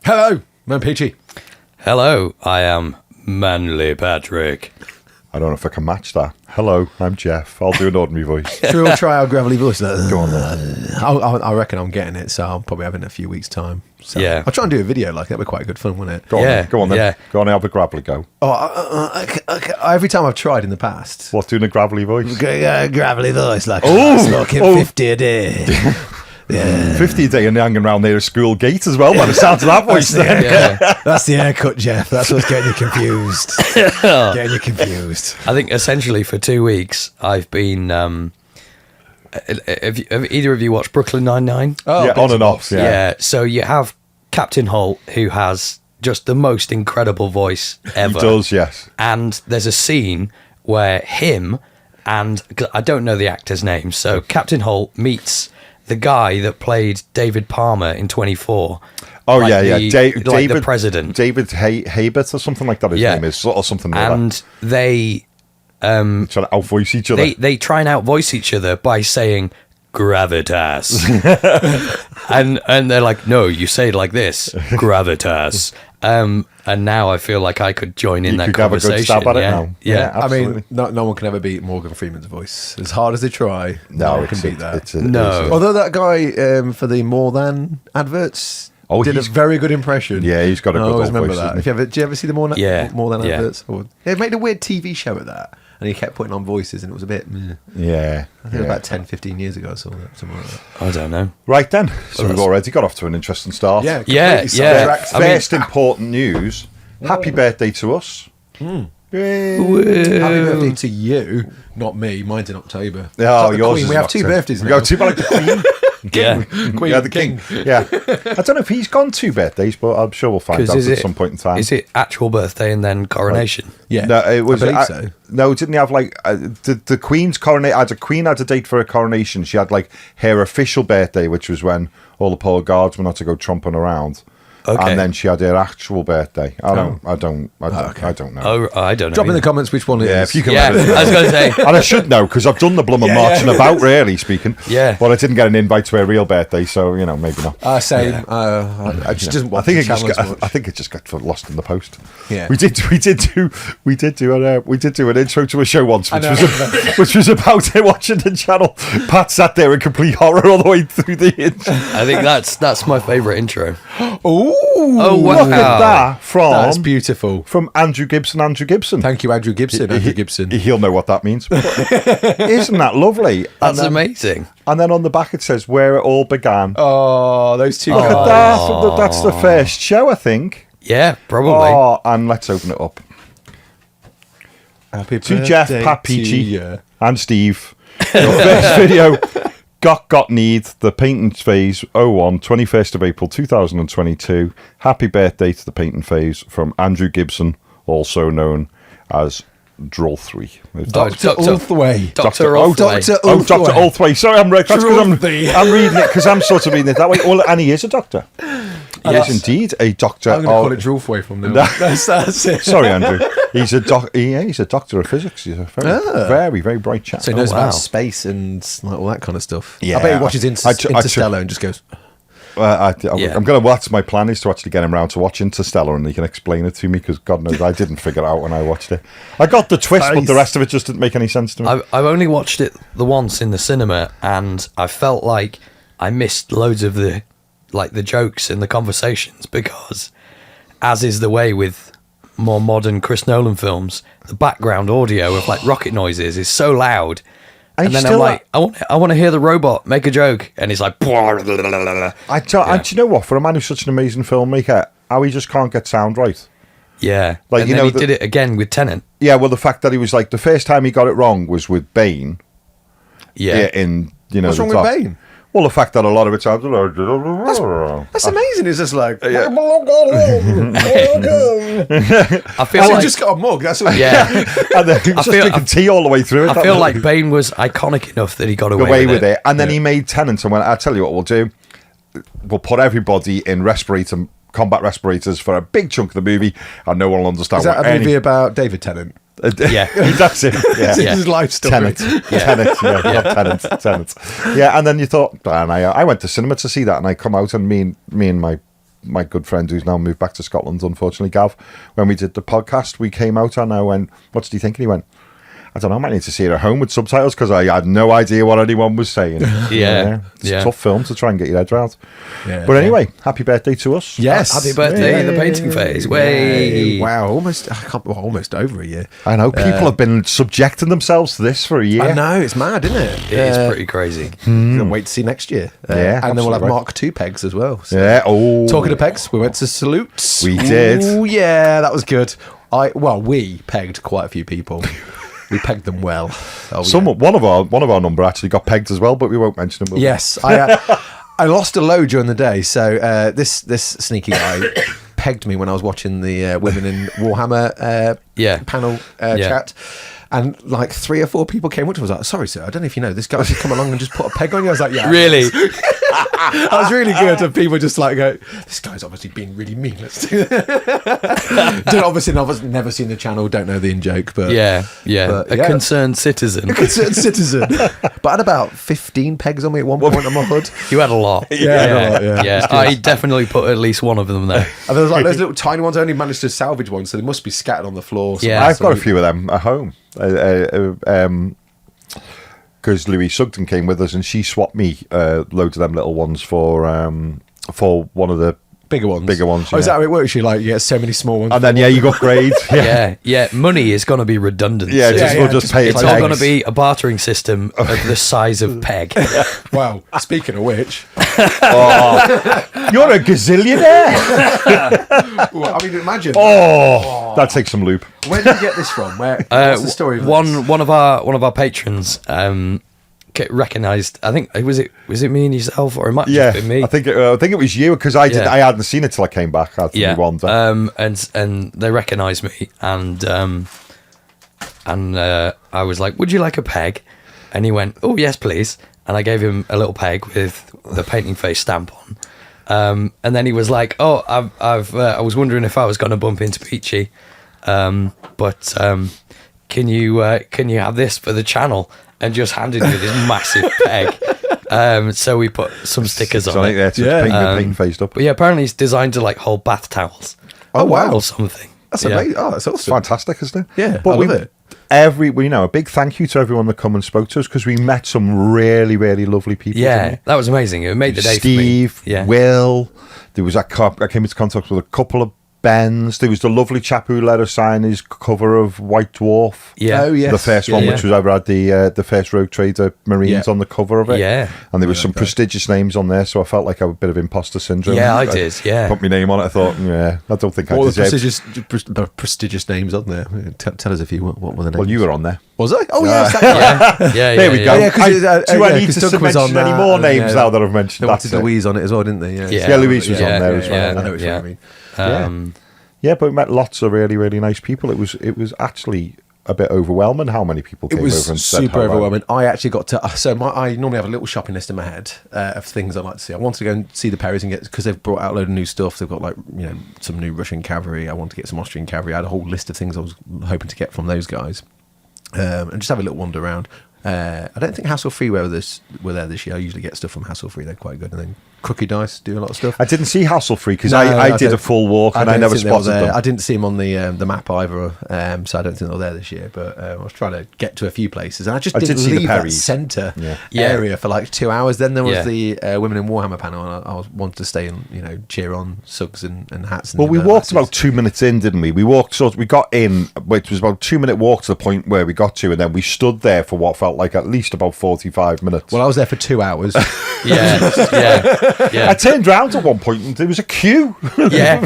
Hello, I'm Peachy. Hello, I am Manly Patrick. I don't know if I can match that. Hello, I'm Jeff. I'll do an ordinary voice. Should we all try our gravelly voice? Go on then. I reckon I'm getting it, so I'll probably have it in a few weeks' time. So Yeah. I'll try and do a video like that. Would be quite good fun, wouldn't it? Go on, Yeah, then. Go on then. yeah. Go on, have a gravelly go. Every time I've tried in the past. What, doing a gravelly voice? Gravelly voice, like smoking 50 a day. Yeah. 50 a day and hanging around near a school gate as well, by the sound of that voice then. Yeah. That's the haircut, Jeff. That's what's getting you confused. Getting you confused. I think essentially for 2 weeks I've been. Have either of you watched Brooklyn Nine-Nine? Oh, Yeah, on and off, yeah. So you have Captain Holt, who has just the most incredible voice ever. He does, yes. And there's a scene where him and 'cause I don't know the actor's name, so Captain Holt meets the guy that played David Palmer in 24. Oh, Like yeah. the- David, like the president. David Habert or something like that, his Yeah. name is, or something like And they that. Trying to outvoice each other. they try and outvoice each other by saying Gravitas. and they're like, no, you say it like this, Gravitas. And now I feel like I could join in You that could have a conversation. good stab at it yeah. now. Yeah. Yeah. I mean, Absolutely. no one can ever beat Morgan Freeman's voice. As hard as they try, No, one can beat that. No. Although that guy for the More Than adverts did a he's- very good impression. Yeah, he's got a I good always old remember voice, that. hasn't he? Did you ever see the More Than Yeah. adverts? Or, they made a weird TV show at that, and he kept putting on voices, and it was a bit. Meh. Yeah. I think it was about 10, 15 years ago or something like that. I don't know. Right then. So we've that's- already got off to an interesting start. Yeah, Yeah, completely yeah. sidetracked. I mean- First important news. Happy birthday to us. Yay. Happy birthday to you, not me. Mine's in October. Oh, It's like the yours Queen. is We have not two so- birthdays We now. got two, like the Queen. Yeah. Queen, Yeah, the king. Yeah. I don't know if he's gone 2 birthdays, but I'm sure we'll find 'Cause out is at it- some point in time. Is it actual birthday and then coronation? Yeah, No, it was. I believe so. No, didn't he have like the Queen's coronation? The Queen had a date for her coronation. She had like her official birthday, which was when all the poor guards were not to go tromping around. Okay. And then she had her actual birthday. I don't know. Oh, I don't know. Drop in the either. comments which one it is. Yeah, if you can Yeah, let us know. I was going to say. And I should know because I've done the blummer marching about, really speaking. Yeah. But I didn't get an invite to her real birthday, so maybe not. Same. I just doesn't I watch think the it just channel as got, much. I think it just got lost in the post. Yeah. we did do an intro to a show once, which was about her watching the channel. Pat sat there in complete horror all the way through the intro. I think that's my favourite intro. Ooh, Oh, wow. Look at that that's beautiful. from Andrew Gibson. Thank you, Andrew Gibson. Andrew Gibson. He'll know what that means. But isn't that lovely? That's and then, amazing. And then on the back it says where it all began. Oh, those two. Look at that. That's the first show, I think. Yeah, probably. Oh, and let's open it up. Happy To Jeff, birthday Pat, to Peachy, you. and Steve. Your first video, Got Need, the Painting Phase 01, 21st of April 2022. Happy birthday to the Painting Phase from Andrew Gibson, also known as Droll3. Dr. Ulthway. Dr. Oh, Ulthway. Dr. Ulthway. Sorry, I'm that's 'cause Droll3. I'm reading it because I'm sort of reading it that way. Well, and he is a doctor. He Yes. is indeed a doctor. I'm going to call it Drulfway from now. That's it. Sorry, Andrew. He's a he's a doctor of physics. He's a very, very bright chap. So he knows Oh, wow. about space and like all that kind of stuff. Yeah. I bet he watches I tr- Interstellar and just goes, Yeah. I'm going to. That's my plan is to actually get him round to watch Interstellar, and he can explain it to me because God knows I didn't figure it out when I watched it. I got the twist, but the rest of it just didn't make any sense to me. I've only watched it the once in the cinema, and I felt like I missed loads of the jokes and the conversations because, as is the way with more modern Chris Nolan films, the background audio of like rocket noises is so loud. And And he's then I'm still like, I want to hear the robot make a joke, and he's like, And do you know what? For a man who's such an amazing filmmaker, how he just can't get sound right. yeah. Like, and you then know, he did it again with Tenet. Yeah, well, the fact that he was like the first time he got it wrong was with Bane. Yeah. In what's wrong with Bane? Well, the fact that a lot of it sounds. That's amazing. It's just like, I I feel like just got a mug. That's what yeah. And then he was just feel- drinking tea all the way through it. I feel like Bane was iconic enough that he got away with it. And then he made Tenet and went, I'll tell you what we'll do. We'll put everybody in combat respirators for a big chunk of the movie, and no one will understand Is that what a movie about David Tennant? Yeah. That's it. Yeah. It's his life story. Tenet. Tenet. Tenet. Yeah, and then you thought, and I went to cinema to see that, and I come out, and me and my my good friend who's now moved back to Scotland, unfortunately, Gav, when we did the podcast, we came out and I went, what did he think? And he went, I don't know, I might need to see it at home with subtitles because I had no idea what anyone was saying. It's a tough film to try and get your head around. But anyway, happy birthday to us. Yes. Happy birthday, the painting phase. Way. Wow, almost over a year. I know, people have been subjecting themselves to this for a year. I know, it's mad, isn't it? It is pretty crazy. Can't wait to see next year. And then we'll have Mark II pegs as well. So. Yeah. Talking of pegs, we went to Salutes. We did. Oh, yeah, that was good. We pegged quite a few people. We pegged them well. One of our number actually got pegged as well, but we won't mention them. Yes, I lost a load during the day. So this sneaky guy pegged me when I was watching the Women in Warhammer panel chat. And like 3 or 4 people came up to me. I was like, sorry, sir, I don't know if you know, this guy's just come along and just put a peg on you. I was like, yeah. Really? I was really good. And people just like go, this guy's obviously being really mean. Let's do that. Obviously, I've never seen the channel, don't know the in-joke. But a concerned citizen. A concerned citizen. But I had about 15 pegs on me at one point on my hood. You had a lot. Yeah. I definitely put at least one of them there. And there was like those little tiny ones. I only managed to salvage one, so they must be scattered on the floor. Yeah, I've got a few of them at home. Because Louise Sugden came with us and she swapped me loads of them little ones for one of the bigger ones. Yeah. Oh, is that how it works? You get so many small ones, and then you got grades. Yeah. Money is going to be redundant. We'll just pay. It's all going to be a bartering system of the size of peg. Well, speaking of which, you're a gazillionaire. Well, I mean, imagine. That takes some loop. Where did you get this from? What's the story? Of one of our patrons recognised. I think was it me and yourself, or it might have just been me. I think it was you because I hadn't seen it till I came back. I and they recognised me, and I was like, "Would you like a peg?" And he went, "Oh yes, please." And I gave him a little peg with the painting face stamp on. And then he was like, "Oh, I was wondering if I was going to bump into Peachy, but can you have this for the channel?" And just handed me this massive peg. So we put some stickers on it. Paint faced up. But apparently it's designed to hold bath towels. Oh wow, or something. That's amazing. Oh, that's awesome. It's fantastic, isn't it? Yeah, but I love it. A big thank you to everyone that come and spoke to us because we met some really, really lovely people. Yeah, that was amazing. It made the day Steve, for me. Yeah. Will. There was I came into contact with a couple of Ben's. There was the lovely chap who let us sign his cover of White Dwarf. Yeah. Oh, yes. The first one, which was ever had the first Rogue Trader Marines on the cover of it. Yeah. And there was some prestigious names on there, so I felt like I had a bit of imposter syndrome. Yeah, I did. Yeah. Put my name on it. I thought, I don't think I deserve. prestigious names on there. Tell us if you what were the names? Well, you were on there. Was I? Oh yes. There we go. Do I need to Doug was mention on any more names now that I've mentioned? They wanted Louise on it as well, didn't they? Yeah, Louise was on there as well. I know which one you mean. Yeah, but we met lots of really, really nice people. It was actually a bit overwhelming how many people came over and said It was super overwhelming. I actually got to... I normally have a little shopping list in my head of things I'd like to see. I wanted to go and see the Perrys and get... Because they've brought out a load of new stuff. They've got some new Russian cavalry. I wanted to get some Austrian cavalry. I had a whole list of things I was hoping to get from those guys. And just have a little wander around. I don't think Hassle Free were there this year. I usually get stuff from Hassle Free. They're quite good. And then Crooked Dice do a lot of stuff. I didn't see Hassle Free because I did a full walk and I never spotted them. I didn't see them on the map either, so I don't think they were there this year. But I was trying to get to a few places, and I just didn't leave that centre area for like 2 hours. Then there was the Women in Warhammer panel, and I wanted to stay and cheer on Suggs and hats. And we walked about 2 minutes in, didn't we? We got in, which was about 2 minute walk to the point where we got to, and then we stood there for what felt like at least about 45 minutes. Well, I was there for 2 hours. Yeah. I turned round at one point and there was a queue. Yeah.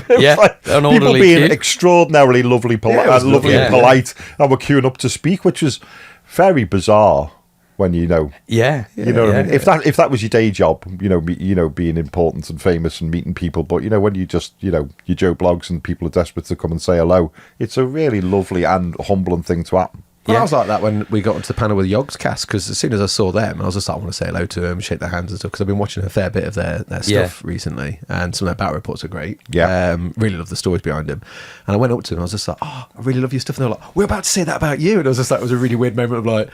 An people being extraordinarily lovely, and polite, and were queuing up to speak, which was very bizarre. When you know what I mean. If that was your day job, being important and famous and meeting people, but when you just you Joe blogs and people are desperate to come and say hello, it's a really lovely and humbling thing to happen. Well, I was like that when we got onto the panel with Yogscast, because as soon as I saw them, I was just like, I want to say hello to them, shake their hands and stuff, because I've been watching a fair bit of their stuff recently, and some of their battle reports are great. Really love the stories behind them. And I went up to them, I was just like, I really love your stuff. And they were like, we're about to say that about you. And I was just like, it was a really weird moment of like,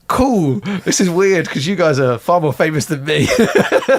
Cool. This is weird because you guys are far more famous than me.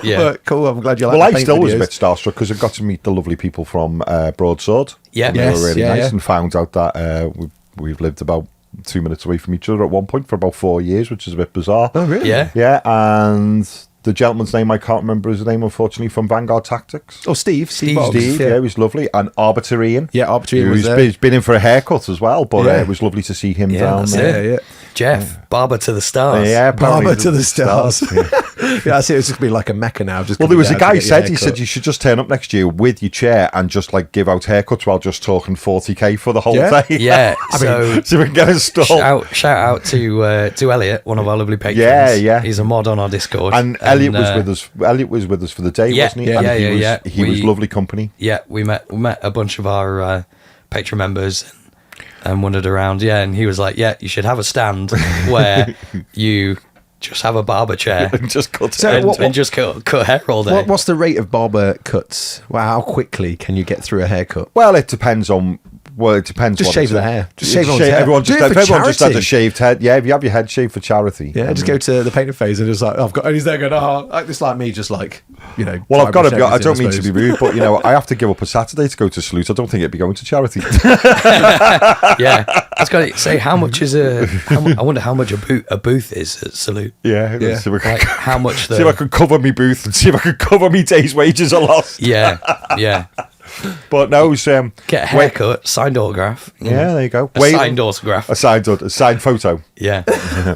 Yeah. But cool. I'm glad you like. Well, the I paint still was a videos. bit starstruck because I got to meet the lovely people from Broadsword. Yeah. And they Yes, were really yeah, nice, yeah. and found out that we've lived about 2 minutes away from each other at one point for about 4 years, which is a bit bizarre. Oh really? Yeah. Yeah, and the gentleman's name, I can't remember his name, unfortunately, from Vanguard Tactics. Oh, Steve. Steve. Boggs. Steve, yeah, he was lovely. And Arbitrarian. Yeah, Arbitrarian was Who's there. he's been in for a haircut as well, but Yeah. it was lovely to see him Yeah, down that's there. Yeah, yeah. Jeff, barber to the stars. Yeah, apparently Barber to the stars. Yeah. Yeah, I see. It's just gonna be like a mecca now. Just Well, there was a coming guy down who to get your said, he hair said cut. you should just turn up next year with your chair and just like give out haircuts while just talking 40k for the whole Yeah? day. Yeah. so we can get a stall. Shout out to Elliot, one of our lovely patrons. Yeah, yeah. He's a mod on our Discord. And Elliot was with us. Elliot was with us for the day, Yeah, wasn't he? yeah, And yeah, he was, yeah. He was We- lovely company. Yeah, we met a bunch of our patron members and wandered around. Yeah, and he was like, "Yeah, you should have a stand where you just have a barber chair Just cut So it. what- and just cut hair all day." What's the rate of barber cuts? Well, how quickly can you get through a haircut? Well, it depends on. Well, it depends. Just what shave it's the at. hair. Just shave everyone's hair. Everyone Do just, it for everyone just has charity. a shaved head. Yeah, if you have your head shaved for charity. Yeah, just go to the painting phase and just like I've got. And he's there going, oh, like this, like me, just like Well, I've got to. dry brush I don't everything, mean to be suppose. rude, but I have to give up a Saturday to go to Salute. I don't think it'd be going to charity. Yeah, I was going to say how much is I wonder how much a booth is at Salute. Yeah, Yeah. See, if I can, Like how much see if I the can cover me booth and see if I can cover me days' wages are lost. yeah. But no, it's, Get a wait- haircut, signed autograph. Yeah, there you go. A Wait- signed autograph. a signed photo. Yeah,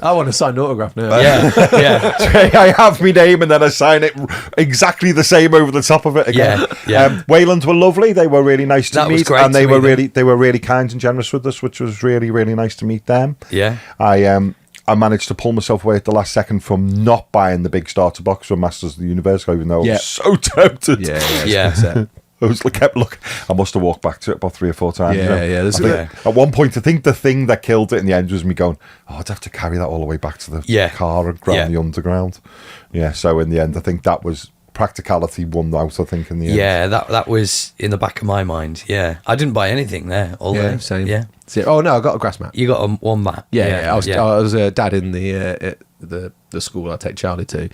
I want a signed autograph now. yeah, yeah. I have my name and then I sign it exactly the same over the top of it again. Yeah, yeah. Wayland were lovely. They were really nice to That was meet, great and they to were meet them. they were really kind and generous with us, which was really really nice to meet them. Yeah. I managed to pull myself away at the last second from not buying the big starter box from Masters of the Universe, even though I Yeah. was so tempted. Yeah, yeah, Yeah. it's a good set. I was kept looking. I must have walked back to it about 3 or 4 times. Yeah, yeah, there's I think a- at one point, I think the thing that killed it in the end was me going, "Oh, I'd have to carry that all the way back to the Yeah. car and ground Yeah. the underground." Yeah. So in the end, I think that was practicality won out. I think in the end. Yeah, that was in the back of my mind. Yeah, I didn't buy anything there. Although, Yeah, same. Yeah, So- oh no, I got a grass mat. you got one mat. Yeah, I was a dad in the school I take Charlie to. We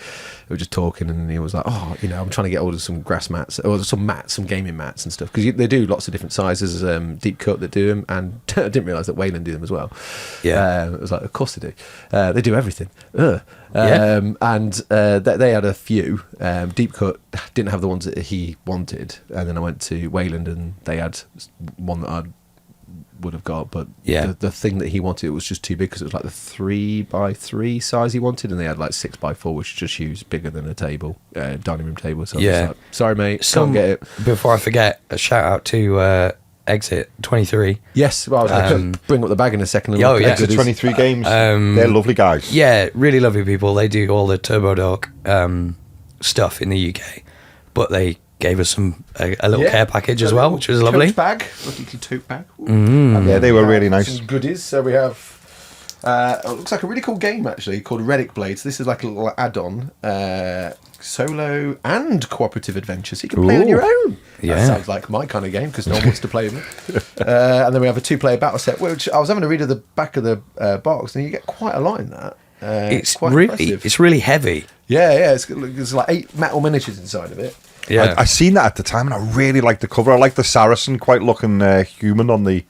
were just talking, and he was like, "Oh, I'm trying to get hold of some grass mats or some mats, some gaming mats and stuff because they do lots of different sizes. Deep cut that do them, and I didn't realise that Wayland do them as well. Yeah. It was like, of course they do. They do everything. Ugh. Yeah. And they had a few. Deep cut didn't have the ones that he wanted, and then I went to Wayland, and they had one that I would have got, but Yeah. the thing that he wanted, it was just too big because it was like the 3x3 size he wanted, and they had like 6x4, which is just huge, bigger than a table, dining room table. So I was Yeah. like, sorry mate, can't get it. Before I forget, a shout out to Exit 23. Yes, well, I was going to bring up the bag in a second. And Oh, look at yeah. the It's a goodies. 23 games. They're lovely guys. Yeah, really lovely people. They do all the Turbo Dog stuff in the UK, but they gave us a little Yeah. care package as A well, little which was lovely. tote bag, lucky tote bag. Yeah, they were really nice. Some goodies. So we have. It looks like a really cool game actually called Relic Blades. This is like a little add-on, solo and cooperative adventure, so you can play on Ooh. your own. Yeah. That sounds like my kind of game because no one wants to play with me. And then we have a 2-player battle set, which I was having a read of the back of the box, and you get quite a lot in that. It's quite really, impressive. it's really heavy. Yeah. There's like 8 metal miniatures inside of it. Yeah, I seen that at the time, and I really liked the cover. I like the Saracen, quite looking human on the.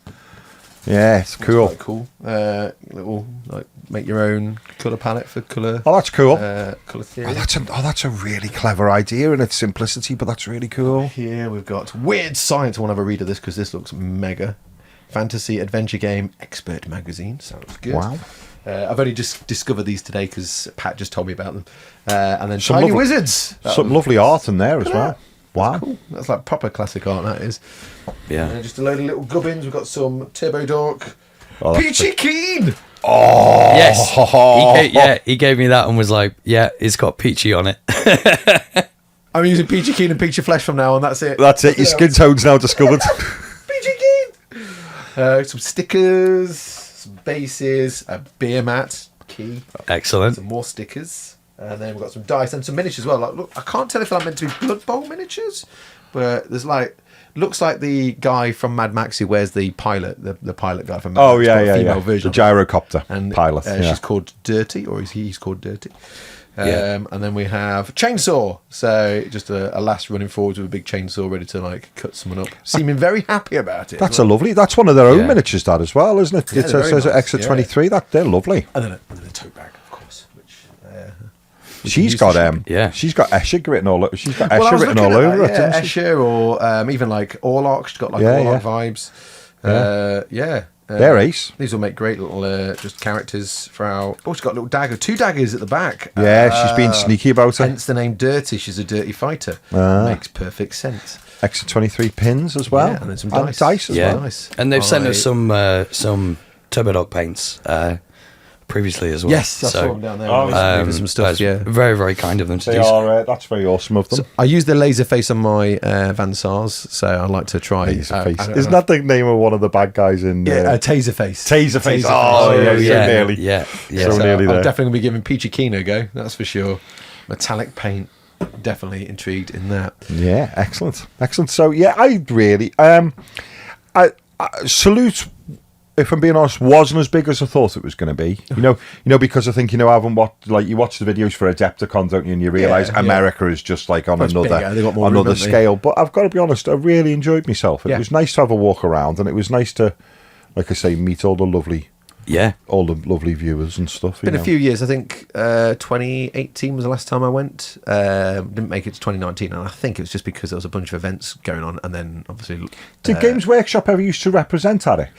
Yeah, it's cool. Quite cool. Little like make your own colour palette for colour. Oh, that's cool. Colour theory. That's a really clever idea in its simplicity, but that's really cool. Here we've got Weird Science. I want to have a read of this because this looks mega. Fantasy adventure game expert magazine. Sounds good. Wow. I've only just discovered these today because Pat just told me about them. And then Some Tiny lovely- Wizards. Some lovely art in there as well. Wow. Cool. That's like proper classic art, that is. yeah. And just a load of little gubbins. We've got some Turbo Dork. Oh, that's Peachy Keen! Yes. He gave me that and was like, yeah, it's got Peachy on it. I'm using Peachy Keen and Peachy Flesh from now on. That's it. That's it. Your skin tone's now discovered. Peachy Keen! Some stickers, some bases, a beer mat, key. Excellent. Some more stickers, and then we've got some dice and some miniatures as well. Like, look, I can't tell if I'm meant to be Blood Bowl miniatures, but there's like Looks like the guy from Mad Max who wears the pilot, the pilot guy from Mad Oh Max. yeah, got a yeah, female yeah. version The of it. gyrocopter And pilot. she's called Dirty, or he's called Dirty. Yeah. And then we have Chainsaw. So just a lass running forward with a big chainsaw ready to like cut someone up. Seeming very happy about it. That's a lovely. That's one of their own Yeah. miniatures, that as well, isn't it? Yeah, It they're says very nice, Extra 23. That they're lovely. And then a tote bag, of course. Which She's got Yeah. She's got Escher written all. She's got I Escher was written looking all at over that, it. yeah, hasn't she? Escher or even like Orlok. She's got like Yeah, Orlok yeah. vibes. Yeah. They're ace. These will make great little just characters for our. Oh, she's got a little dagger, 2 daggers at the back. Yeah, she's been sneaky about it. Hence the name Dirty. She's a dirty fighter. Ah. Makes perfect sense. Extra 23 pins as well. Yeah, and then some dice. as Yeah, well. Nice. and they've sent us some Turbodog paints previously as well. Yes, I saw them down there. Oh, Maybe some stuff. that's Yeah. very, very kind of them to They do. are. That's very awesome of them. So I use the laser face on my Van Sars, so I like to try. Taserface. Isn't that the name of one of the bad guys in? Yeah, taser face. Taserface. Oh, yeah, yeah, so nearly. yeah. So nearly I'm there. definitely going to be giving Peachy Keen a go, that's for sure. Metallic paint, definitely intrigued in that. Yeah, excellent. So yeah, I really I Salute, if I'm being honest, wasn't as big as I thought it was going to be. You know, because I think I haven't watched, like, you watch the videos for Adepticon, don't you? And you realise Yeah, America is just like on Well, it's bigger, they got more room, another haven't they? scale. But I've got to be honest, I really enjoyed myself. It Yeah. was nice to have a walk around, and it was nice to, like I say, meet all the lovely viewers and stuff. Been a few years. I think 2018 was the last time I went. Didn't make it to 2019, and I think it was just because there was a bunch of events going on, and then obviously. Did Games Workshop ever used to represent at it?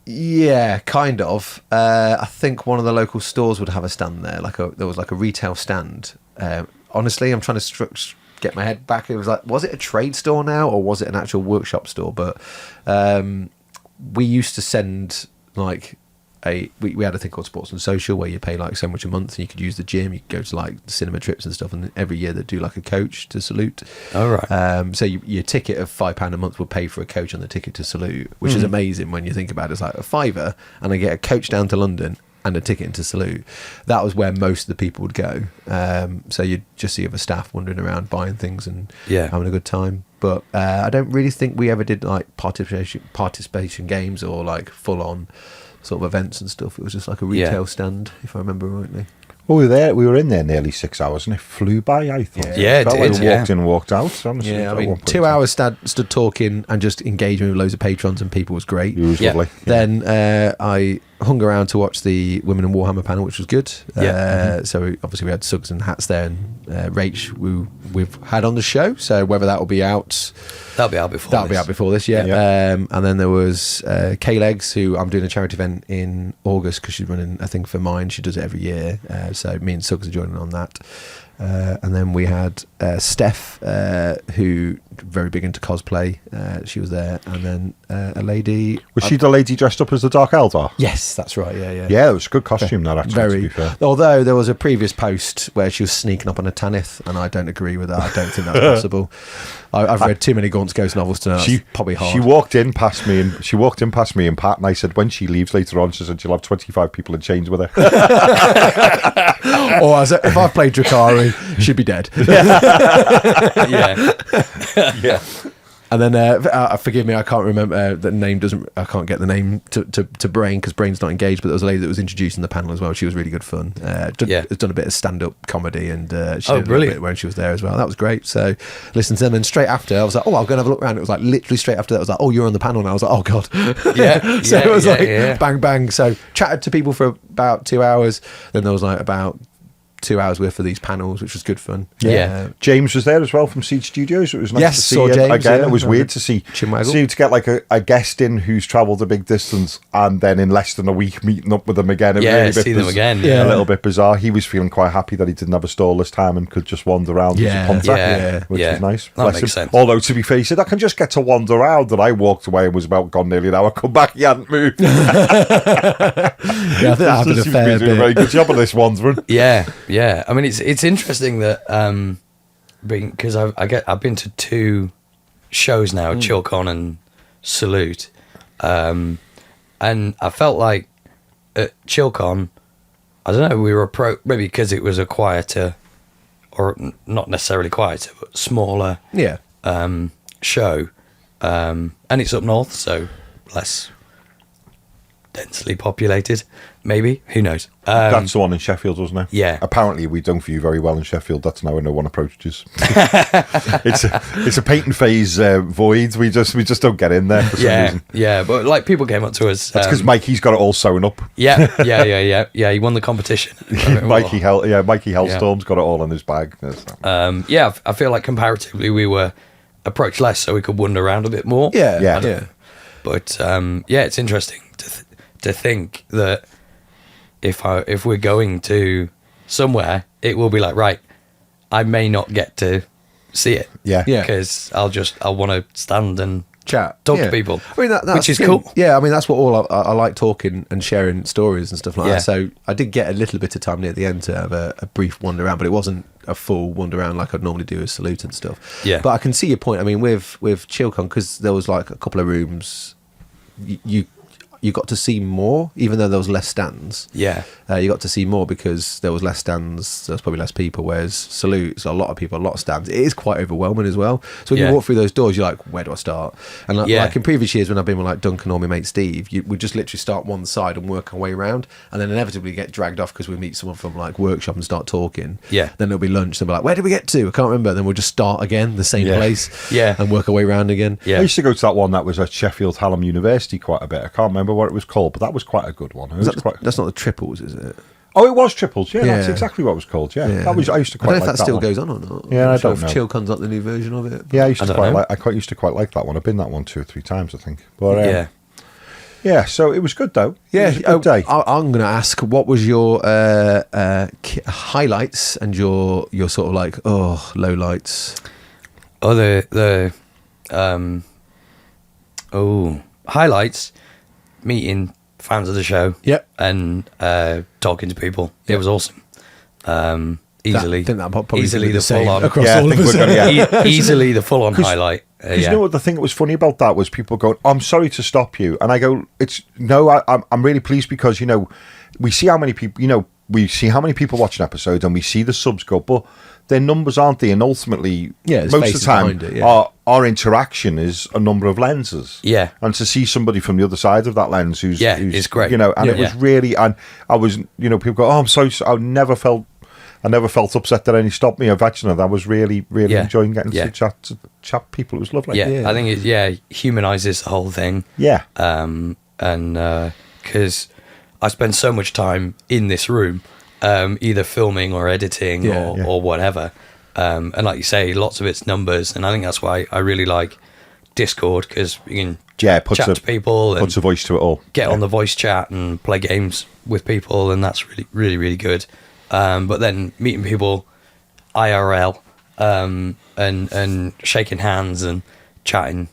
Yeah, kind of. I think one of the local stores would have a stand there. There was like a retail stand. Honestly, I'm trying to get my head back. It was like, was it a trade store now, or was it an actual workshop store? But we used to send like we had a thing called Sports and Social where you pay like so much a month and you could use the gym, you could go to like cinema trips and stuff, and every year they'd do like a coach to Salute. All right. So your ticket of £5 a month would pay for a coach on the ticket to Salute, which is amazing when you think about it. It's like a £5 and I get a coach down to London and a ticket into Salute. That was where most of the people would go. So you'd just see other staff wandering around buying things and having a good time. But I don't really think we ever did like participation games or like full on sort of events and stuff. It was just like a retail stand, if I remember rightly. Well, we were in there nearly 6 hours, and it flew by. I thought. Yeah, it Felt like did, we yeah. walked in and walked out. Honestly, Yeah, I at mean, one point 2 in time. hours stood talking and just engaging with loads of patrons and people was great. It was Yeah. lovely. Then I hung around to watch the Women in Warhammer panel, which was good. Yeah. So obviously we had Suggs and Hats there, and Rach, who we've had on the show. So whether that will be out, That'll be out before. that'll be out before this, yeah. Yeah. And then there was K-Legs, who I'm doing a charity event in August because she's running a thing for mine. She does it every year. So me and Suggs are joining on that. And then we had Steph, who very big into cosplay. She was there, and then a lady. Was she the lady dressed up as the Dark Eldar? Yes, that's right. Yeah. Yeah, it was a good costume. That actually, to be fair. Although there was a previous post where she was sneaking up on a Tanith, and I don't agree with that. I don't think that's possible. I've read too many Gaunt's Ghost novels to know that's probably hard. She walked in past me, and Pat, and I said, when she leaves later on, she said she'll have 25 people in chains with her. Or if I've played Drakari, she'd be dead. Yeah. Yeah. And then, forgive me, I can't remember the name. I can't get the name to Brain because Brain's not engaged. But there was a lady that was introduced in the panel as well. She was really good fun. Has done a bit of stand-up comedy, and she did a little bit when she was there as well. That was great. So listened to them, and straight after, I was like, "Oh, I'll go and have a look around." It was like literally straight after that. I was like, "Oh, you're on the panel now." I was like, "Oh God." Yeah. So it was bang bang. So chatted to people for about 2 hours. Then there was like about 2 hours worth of these panels, which was good fun. Yeah. James was there as well from Siege Studios. It was nice Yes, to see saw him James, again. yeah. It was weird to see Chinwaggle. to get like a guest in who's travelled a big distance, and then in less than a week meeting up with them again. See them again. A little bit bizarre. He was feeling quite happy that he didn't have a stall this time and could just wander around as a punter, which was nice. That Bless makes him. sense. Although to be fair, he said I can just get to wander around, and I walked away and was about gone nearly an hour. Come back, he hadn't moved. I think that happened a He's fair been doing a bit. very good job of this wandering. Yeah. I mean, it's interesting that because I've been to 2 shows now, ChillCon and Salute, and I felt like at ChillCon, I don't know, we were maybe because it was a quieter, or not necessarily quieter, but smaller show. and it's up north, so less densely populated. Maybe, who knows? That's the one in Sheffield, wasn't it? Yeah. Apparently, we don't view very well in Sheffield. That's now how no one approaches. it's a painting phase void. We just don't get in there for some reason. Yeah, but like people came up to us. That's because Mikey's got it all sewn up. Yeah. He won the competition. Mikey Hellstorm's got it all in his bag. I feel like comparatively we were approached less, so we could wander around a bit more. Yeah. But it's interesting to think that if we're going to somewhere, it will be like, right, I may not get to see it. Yeah. Because I'll want to stand and chat, talk to people. I mean, that's which is the thing. cool. Yeah, I mean, that's what I like, talking and sharing stories and stuff like Yeah. that. So I did get a little bit of time near the end to have a brief wander around, but it wasn't a full wander around like I'd normally do with Salute and stuff. Yeah. Mm. But I can see your point. I mean, with ChillCon, because there was like a couple of rooms, you got to see more, even though there was less stands. Yeah. You got to see more because there was less stands, there was probably less people, whereas Salutes, a lot of people, a lot of stands. It is quite overwhelming as well. So when you walk through those doors, you're like, where do I start? And like in previous years when I've been with like Duncan or my mate Steve, we just literally start one side and work our way around, and then inevitably get dragged off because we meet someone from like workshop and start talking. Yeah. Then there'll be lunch and be like, where did we get to? I can't remember. Then we'll just start again, the same place. Yeah. And work our way around again. Yeah. I used to go to that one that was at Sheffield Hallam University quite a bit. I can't remember what it was called, but that was quite a good one. That's not the triples, is it? Oh, it was triples. Yeah, that's exactly what it was called. Yeah, Yeah. That was. I used to I quite don't know like if that still one. goes on or not. Yeah, I'm I not sure don't if know. ChillCon's like the new version of it. Yeah, I used to don't quite know. like. I quite used to quite like that one. I've been that one 2 or 3 times, I think. But yeah. So it was good though. Yeah, it was a good day. I'm going to ask, what was your highlights and your sort of like low lights? Oh, highlights, meeting fans of the show. Yep. And talking to people. It was awesome. Easily. I think that probably easily be the same full on. across Yeah, I all of think us. we're gonna- Easily the full on highlight. Because you know what the thing that was funny about that was people going, "I'm sorry to stop you," and I go, I'm really pleased because we see how many people watch an episode and we see the subs go, but their numbers aren't they? And ultimately, there's most of the faces time, behind it, our interaction is a number of lenses. Yeah. And to see somebody from the other side of that lens who's it's great. And it was really, and I was, people go, "Oh, I'm sorry," I never felt upset that any stopped me. I was really enjoying getting to chat people. It was lovely. I think it humanizes the whole thing. Yeah. And because I spend so much time in this room, either filming or editing or whatever. And like you say, lots of it's numbers, and I think that's why I really like Discord, because you can chat to people and puts a voice to it all. Get on the voice chat and play games with people, and that's really, really, really good. But then meeting people IRL and shaking hands and chatting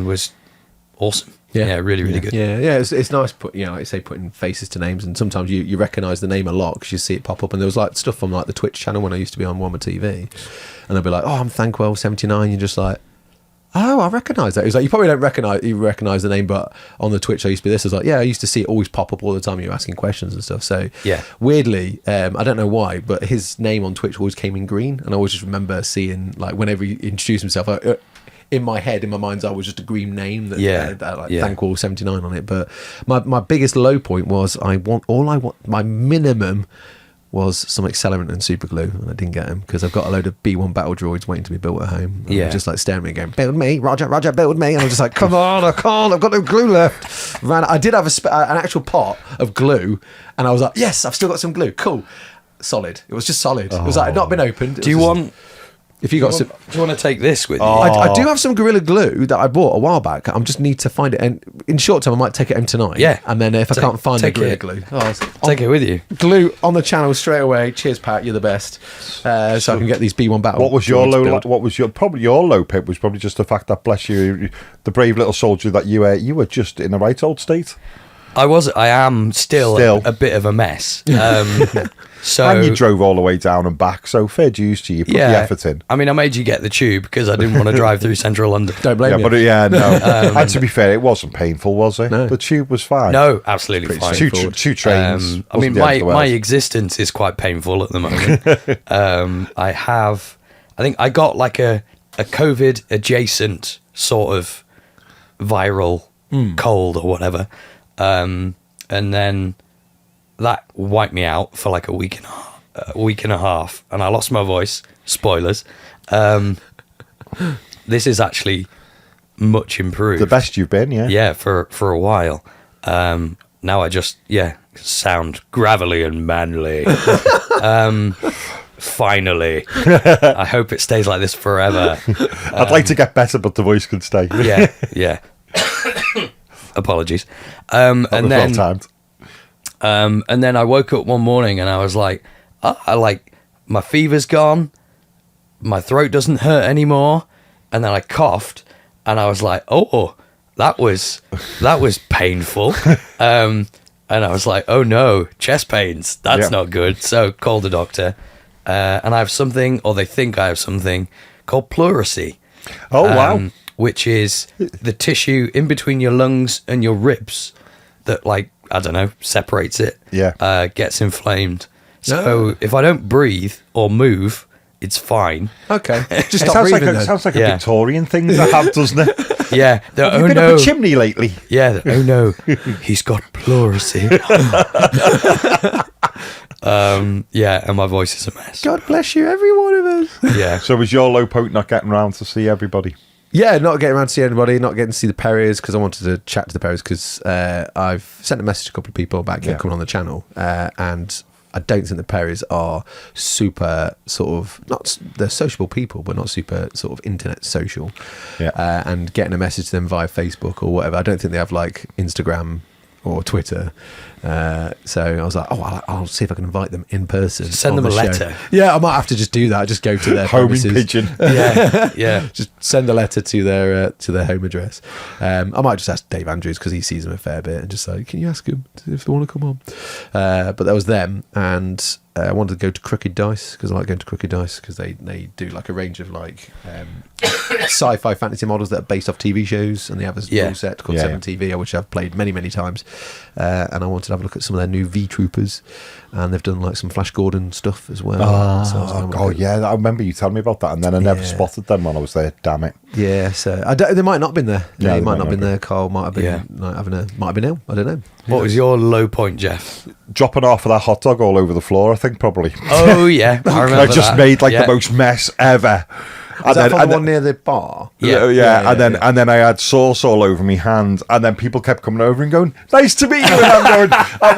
was awesome. Yeah, really, really good. Yeah, it's nice. Like you say, putting faces to names, and sometimes you recognise the name a lot because you see it pop up. And there was like stuff from like the Twitch channel when I used to be on Warmer TV, and they'll be like, "Oh, I'm Thankwell79." You're just like, "Oh, I recognise that." It was like, you probably don't recognise the name, but on the Twitch I used to be this. I was like, yeah, I used to see it always pop up all the time. You were asking questions and stuff. So weirdly, I don't know why, but his name on Twitch always came in green, and I always just remember seeing like whenever he introduced himself. In my head, in my mind's eye, was just a green name that had Thankwell79 on it. But my biggest low point was my minimum was some accelerant and super glue, and I didn't get them because I've got a load of B1 battle droids waiting to be built at home. And they're just like staring at me and going, "Build me, Roger, build me." And I'm just like, "Come on, I can't. I've got no glue left." I did have an actual pot of glue, and I was like, "Yes, I've still got some glue. Cool, solid." It was just solid. It was like not been opened. Do you want to take this with you? I do have some Gorilla Glue that I bought a while back. I just need to find it, and in short term I might take it home tonight. Yeah. And then if I can't find the Gorilla Glue, take it with you. Glue on the channel straight away. Cheers, Pat. You're the best. So I can get these B1 battle. What was your low? What was your low pip? Was probably just the fact that, bless you, the brave little soldier that you were just in the right old state. I am still a bit of a mess. So and you drove all the way down and back, so fair dues to you. You put the effort in. I mean, I made you get the tube because I didn't want to drive through central London. Don't blame you. But and to be fair, it wasn't painful, was it? No. The tube was fine. No, absolutely fine. Two trains. I mean, my existence is quite painful at the moment. I think I got like a COVID adjacent sort of viral cold or whatever. And then that wiped me out for like a week and a half, and I lost my voice. Spoilers. This is actually much improved. The best you've been, yeah. Yeah, for a while. Now I just sound gravelly and manly. Finally. I hope it stays like this forever. I'd like to get better, but the voice could stay. Yeah. Apologies. And then I woke up one morning and I was like, my fever's gone, my throat doesn't hurt anymore, and then I coughed and I was like, oh, that was painful. And I was like, oh no, chest pains, that's not good. So called the doctor, and I have something, or they think I have something called pleurisy. Oh wow. Which is the tissue in between your lungs and your ribs that, like, I don't know, separates it. Yeah. Gets inflamed. So if I don't breathe or move, it's fine. Okay. Just It stop breathing then. sounds like a Victorian thing to have, doesn't it? Yeah. Have you been up a chimney lately? Yeah. Oh no, he's got pleurisy. Yeah, and my voice is a mess. God bless you, every one of us. Yeah. So was your low point not getting around to see everybody? Yeah, not getting around to see anybody, not getting to see the Perriers, because I wanted to chat to the Perriers, because I've sent a message to a couple of people about coming on the channel, and I don't think the Perriers are super sort of, they're sociable people, but not super sort of internet social. Yeah. And getting a message to them via Facebook or whatever, I don't think they have like Instagram or Twitter. So I was like, I'll see if I can invite them in person. Send them a letter. Yeah, I might have to just do that. Just go to their Homing premises. pigeon. Yeah. Just send a letter to their home address. I might just ask Dave Andrews, because he sees them a fair bit, and just say, can you ask them if they want to come on? But that was them, and I wanted to go to Crooked Dice, because I like going to Crooked Dice, because they do like a range of like sci-fi fantasy models that are based off TV shows, and they have a rule set called 7TV, which I've played many, many times. And I wanted to have a look at some of their new V-Troopers, and they've done like some Flash Gordon stuff as well. I remember you telling me about that, and then I never spotted them when I was there. Damn it. Yeah, so they might not have been there. They might not have been there. Carl might have been might have been ill. I don't know. What was your low point, Jeff? Dropping off of that hot dog all over the floor, I think, probably. Oh yeah, I remember. I just made like the most mess ever. Was that the one near the bar? And then I had sauce all over my hand, and then people kept coming over and going, "Nice to meet you." And I'm going, at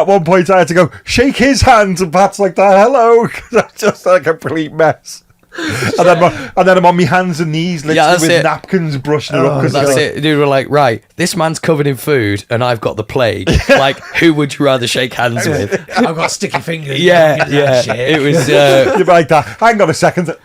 one point, I had to go shake his hand, and Pat's like, "Hello," because I just like a complete mess. And then I'm on my hands and knees, literally with napkins brushing it up. That's it. Dude, we're like, right, this man's covered in food, and I've got the plague. Like, who would you rather shake hands with? I've got sticky fingers. Yeah. It was. You'd be like that. Hang on a second.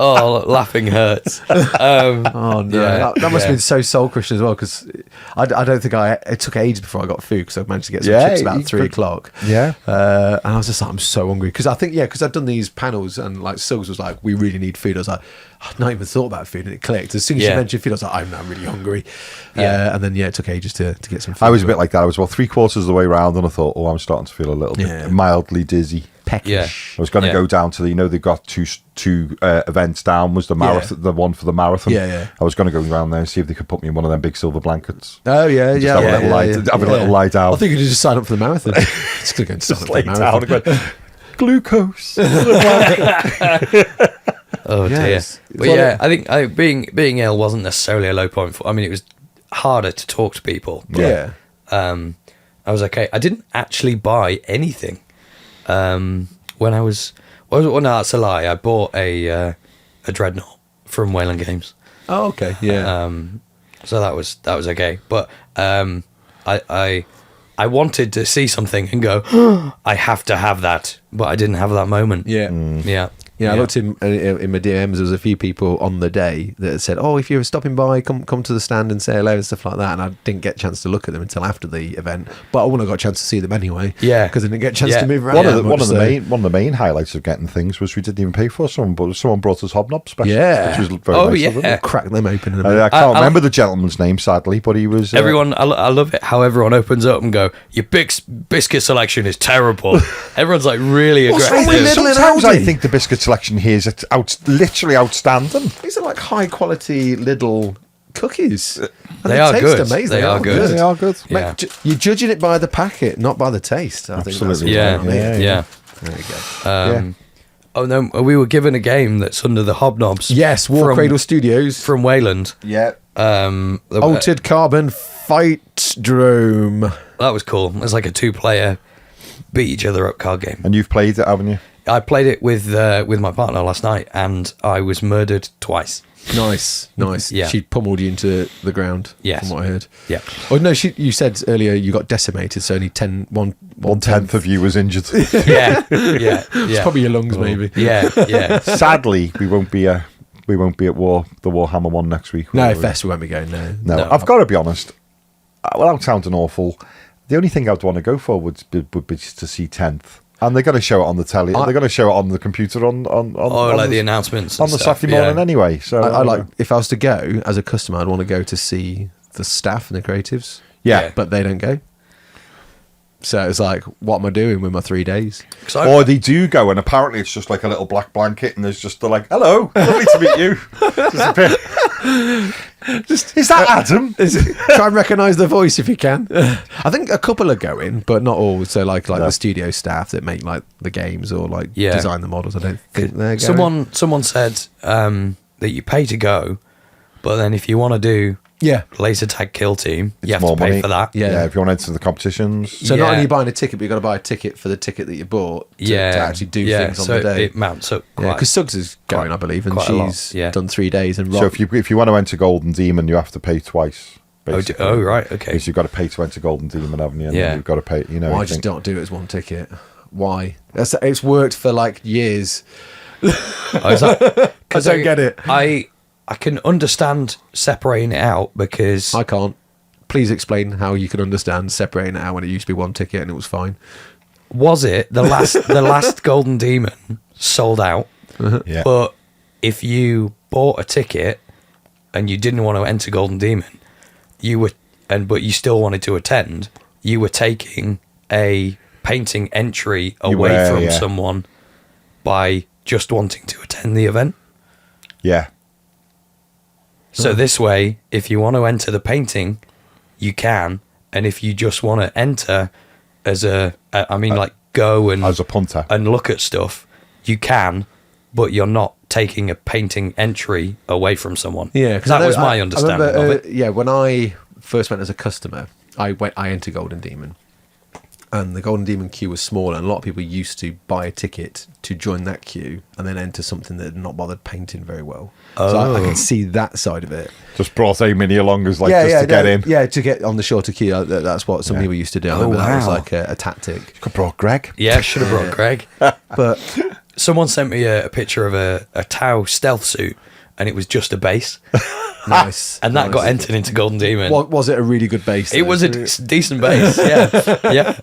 Oh, laughing hurts. Oh no, that must have been so soul crushing as well, because I don't think it took ages before I got food, because I managed to get some chips about 3 o'clock. Yeah, and I was just like, I'm so hungry, because I think because I'd done these panels, and like Suggs was like, we really need food. I was like, I'd not even thought about food, and it clicked as soon as you mentioned food. I was like, I'm really hungry. And then it took ages to get some food. I was a bit like that. I was about 3/4 of the way around, and I thought, I'm starting to feel a little bit mildly dizzy. Peckish. I was going to go down to they've got two events down. Was the marathon the one for the marathon? I was going to go around there and see if they could put me in one of them big silver blankets. Oh yeah, just have a little lie down. I think you could just sign up for the marathon. Just going to go and sign up for the marathon. Glucose. Oh dear. But I think being ill wasn't necessarily a low point. I mean, it was harder to talk to people. But, I was okay. I didn't actually buy anything. When I was, well, no, that's a lie. I bought a Dreadnought from Wayland Games. Oh, okay, yeah. So that was okay. But I wanted to see something and go, I have to have that, but I didn't have that moment. Yeah, I looked in my DMs. There was a few people on the day that said, "Oh, if you're stopping by, come to the stand and say hello," and stuff like that. And I didn't get a chance to look at them until after the event, but I wouldn't have got a chance to see them anyway. Yeah, because I didn't get a chance to move around. One of the main highlights of getting things was we didn't even pay for someone, but someone brought us hobnob special. Yeah, which was very nice of them. Crack them open. I can't remember the gentleman's name, sadly, but he was. Everyone, I love it how everyone opens up and go, "Your biscuit selection is terrible." Everyone's like really aggressive. Sometimes I think the biscuit selection here is literally outstanding. These are like high quality little cookies. And They are taste good. amazing. They are good. They are good. Mate, Yeah. you're judging it by the packet, not by the taste. I think that's what's Absolutely. Yeah, going on here. yeah. There you go. Oh no, we were given a game that's under the hobnobs. Yes, War from, Cradle Studios. from Wayland. Yeah. Altered Carbon Fight Drome. That was cool. It was like a 2-player beat each other up card game. And you've played it, haven't you? I played it with my partner last night, and I was murdered twice. Nice. Yeah. She pummeled you into the ground. Yes. From what I heard. Yeah. Oh no, you said earlier you got decimated, so only 1/10 of you was injured. Yeah. Yeah. It's Yeah. probably your lungs, maybe. Yeah. Yeah. Sadly, we won't be at the Warhammer one next week. No, will we? Fest we won't be going there. No, I've got to be honest. Without sounding awful, the only thing I'd want to go for would be to see 10th. And they're going to show it on the telly. They're going to show it on the computer on Like the announcements and on the stuff, Saturday morning anyway. So I like, if I was to go as a customer, I'd want to go to see the staff and the creatives. Yeah. But they don't go. So it's like, what am I doing with my 3 days? Or they do go, and apparently it's just like a little black blanket, and there's just they're like, "Hello, lovely to meet you." Is that Adam? Try and recognise the voice if you can. I think a couple are going, but not all. So like the studio staff that make like the games or like design the models, I don't think they're going. Someone said that you pay to go, but then if you want to do laser tag kill team, you have to pay for that. Yeah, if you want to enter the competitions. So not only are you buying a ticket, but you've got to buy a ticket for the ticket that you bought to actually do things on the day. It mounts up. Because Suggs is going, I believe, and she's done 3 days. And so if you want to enter Golden Demon, you have to pay twice. Oh, right, okay. Because you've got to pay to enter Golden Demon, haven't you? And then you've got to pay. Why just don't do it as one ticket? Why? It's worked for like years. I don't get it. I can understand separating it out because I can't. Please explain how you can understand separating it out when it used to be one ticket and it was fine. Was it the last Golden Demon sold out? Yeah. But if you bought a ticket and you didn't want to enter Golden Demon, but you still wanted to attend, you were taking a painting entry away from someone by just wanting to attend the event. Yeah. So this way, if you want to enter the painting, you can, and if you just want to enter as go and as a punter and look at stuff, you can, but you're not taking a painting entry away from someone. Yeah, because that was my understanding of it. Yeah, when I first went as a customer, I entered Golden Demon, and the Golden Demon queue was small, and a lot of people used to buy a ticket to join that queue and then enter something that had not bothered painting very well. So I can see that side of it. Just brought a mini along as to get in. Yeah, to get on the shorter queue. That's what some people used to do. I remember that was like a tactic. You could brought Greg. Yeah, should have brought Greg. But someone sent me a picture of a Tau stealth suit, and it was just a base. Nice. And that got entered into Golden Demon. Was it a really good base? It was a decent base, yeah.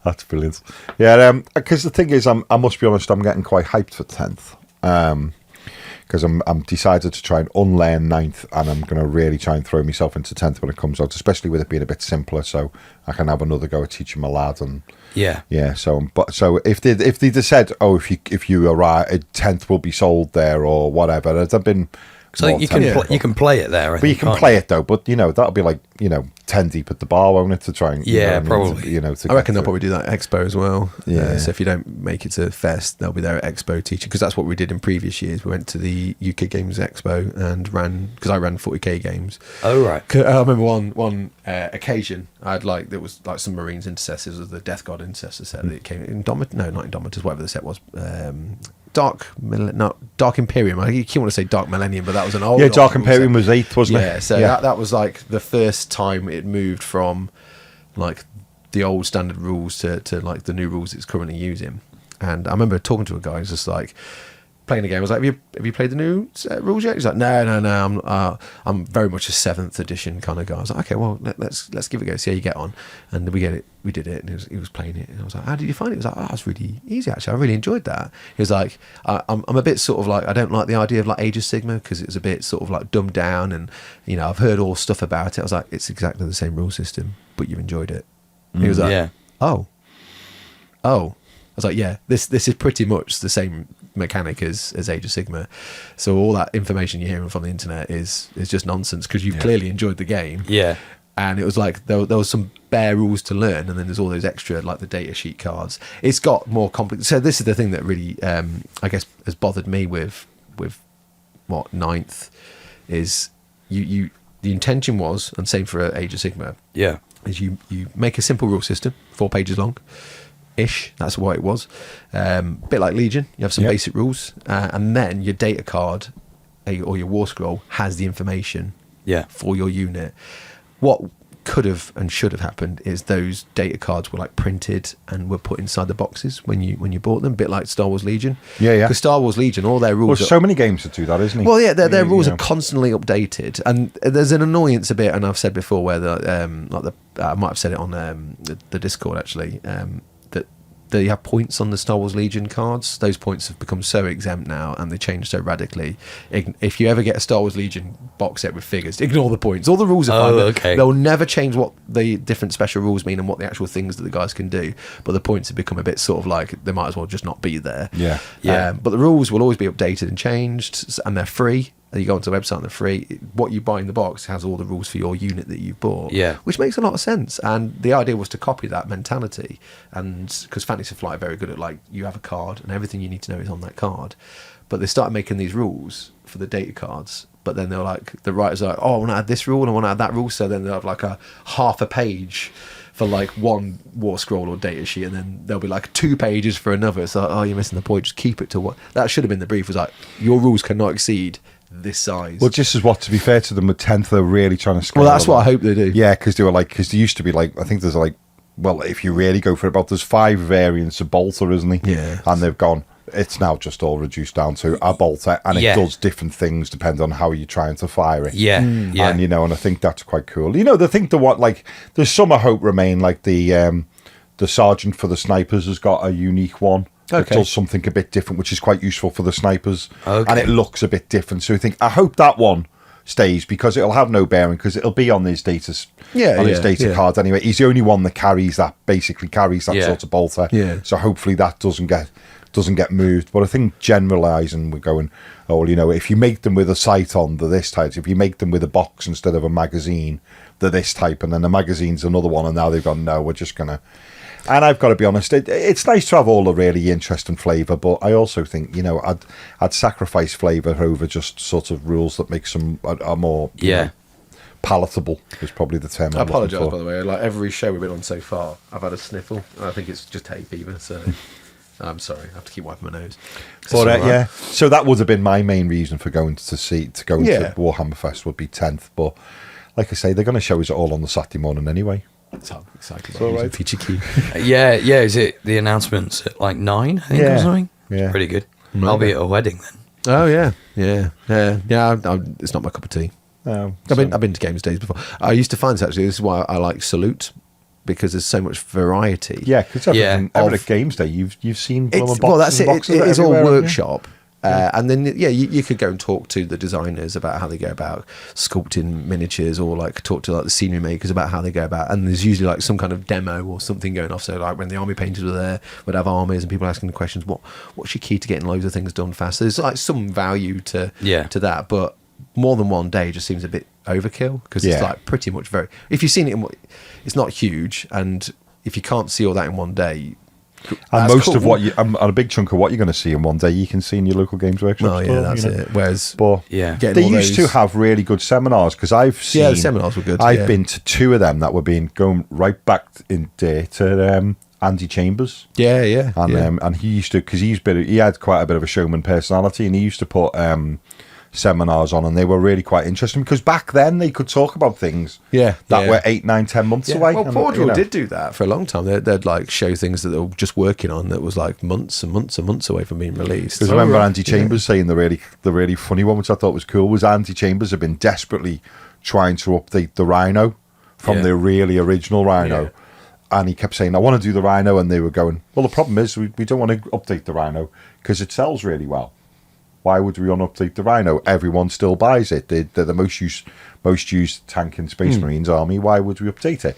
That's brilliant. Yeah, because the thing is, I must be honest, I'm getting quite hyped for 10th. Because I'm decided to try and unlearn 9th, and I'm going to really try and throw myself into 10th when it comes out, especially with it being a bit simpler, so I can have another go at teaching my lad. And yeah. So if they'd have said, if you arrive, 10th will be sold there or whatever, there'd been. So you can play it there. But you can play it though. But that'll be like 10 deep at the bar, won't it? To try and probably. I reckon they'll probably do that at Expo as well. Yeah. So if you don't make it to Fest, they'll be there at Expo teaching, because that's what we did in previous years. We went to the UK Games Expo and I ran 40k games. Oh right. I remember one occasion I had there was like some Marines Intercessors of the Death God Intercessor set that came in not Indomitors, whatever the set was. Dark Imperium. I keep want to say Dark Millennium, but that was an old. Yeah, Dark Imperium was 8th, wasn't it? Yeah, so that was like the first time it moved from like the old standard rules to like the new rules it's currently using. And I remember talking to a guy who's just like playing the game. I was like, have you played the new rules yet? He's like, no. I'm very much a 7th edition kind of guy. I was like, okay, well let's give it a go, see how you get on. And we did it, and he was playing it, and I was like, how did you find it? He was like, it was really easy actually. I really enjoyed that. He was like, I'm a bit sort of like, I don't like the idea of like Age of Sigma, because it's a bit sort of like dumbed down, and I've heard all stuff about it. I was like, it's exactly the same rule system, but you've enjoyed it. He was like, oh. I was like, yeah, this is pretty much the same mechanic as Age of Sigmar. So all that information you're hearing from the internet is just nonsense, because you clearly enjoyed the game. Yeah. And it was like there was some bare rules to learn, and then there's all those extra, like the data sheet cards. It's got more complicated. So this is the thing that really, I guess, has bothered me with what Ninth is. The intention was, and same for Age of Sigmar. Yeah. Is you make a simple rule system, 4 pages long, ish. That's what it was. Bit like Legion. You have some basic rules, and then your data card or your war scroll has the information for your unit. What could have and should have happened is those data cards were like printed and were put inside the boxes when you bought them, a bit like Star Wars Legion. Yeah. Because Star Wars Legion, all their rules. Well, so many games that do that, isn't it? Well, yeah, their rules are constantly updated, and there's an annoyance a bit. And I've said before where I might have said it on the Discord actually. That they have points on the Star Wars Legion cards. Those points have become so exempt now, and they change so radically. If you ever get a Star Wars Legion box set with figures, ignore the points. All the rules are fine. Okay. They'll never change what the different special rules mean and what the actual things that the guys can do. But the points have become a bit sort of like they might as well just not be there. Yeah. But the rules will always be updated and changed, and they're free. You go onto the website and they're free. What you buy in the box has all the rules for your unit that you've bought, which makes a lot of sense. And the idea was to copy that mentality, and because Fantasy Flight are very good at, like, you have a card and everything you need to know is on that card. But they started making these rules for the data cards, but then they're like, the writers are like, oh, I want to add this rule and I want to add that rule. So then they'll have like a half a page for like one war scroll or data sheet, and then there'll be like 2 pages for another. It's like, oh, you're missing the point. Just keep it to what that should have been. The brief was like, your rules cannot exceed this size. Well, just as what, to be fair to them, with 10th, they're really trying to scale. Well, that's what I hope they do. Yeah, because they were like, because there used to be like, I think there's like, well, if you really go for it, there's 5 variants of bolter, isn't he? Yeah. And they've gone, it's now just all reduced down to a bolter, and it does different things depending on how you're trying to fire it. Yeah. And, and I think that's quite cool. There's some I hope remain, like the sergeant for the snipers has got a unique one. Okay. It does something a bit different, which is quite useful for the snipers. Okay. And it looks a bit different. So I hope that one stays, because it'll have no bearing, because it'll be on his data cards anyway. He's the only one that carries that sort of bolter. Yeah. So hopefully that doesn't get moved. But I think generalising, we're going, oh, well, if you make them with a sight on, they're this type. If you make them with a box instead of a magazine, they're this type. And then the magazine's another one, and now they've gone, no, we're just going to... And I've got to be honest, it's nice to have all the really interesting flavour, but I also think, I'd sacrifice flavour over just sort of rules that make some are more palatable, is probably the term. I apologise, by the way. Like every show we've been on so far, I've had a sniffle, and I think it's just hay fever. So I'm sorry, I have to keep wiping my nose. But so that would have been my main reason for going to Warhammer Fest, would be 10th. But like I say, they're going to show us it all on the Saturday morning anyway. So excited about using feature key. Yeah. Is it the announcements at like 9? I think or something. Yeah, pretty good. I'll be at a wedding then. Oh yeah. It's not my cup of tea. I've been to games days before. I used to find this actually. This is why I like Salute, because there's so much variety. Yeah, because at Games Day you've seen. Well, that's it. It's all workshop. Yeah. And then you could go and talk to the designers about how they go about sculpting miniatures, or like talk to like the scenery makers about how they go about, and there's usually like some kind of demo or something going off. So like when the army painters were there, we'd have armies and people asking the questions, what's your key to getting loads of things done fast? So there's like some value to that, but more than one day just seems a bit overkill, because it's like pretty much if you've seen it it's not huge, and if you can't see all that in one day. And most of what and a big chunk of what you're going to see in one day, you can see in your local Games Workshop. Oh yeah, that's it. Whereas, they used to have really good seminars, because I've seen. The seminars were good. I've been to 2 of them that were going right back in day to Andy Chambers. And he used to, because he had quite a bit of a showman personality, and he used to put seminars on, and they were really quite interesting, because back then they could talk about things that were 8, 9, 10 months away. Well, Portugal did do that for a long time. They'd like show things that they were just working on that was like months and months and months away from being released. Because I remember Andy Chambers saying the really funny one, which I thought was cool, was Andy Chambers had been desperately trying to update the Rhino from the really original Rhino. And he kept saying, I want to do the Rhino, and they were going, well, the problem is we don't want to update the Rhino because it sells really well. Why would we update the Rhino? Everyone still buys it. They're the most used tank in Space Marines army. Why would we update it?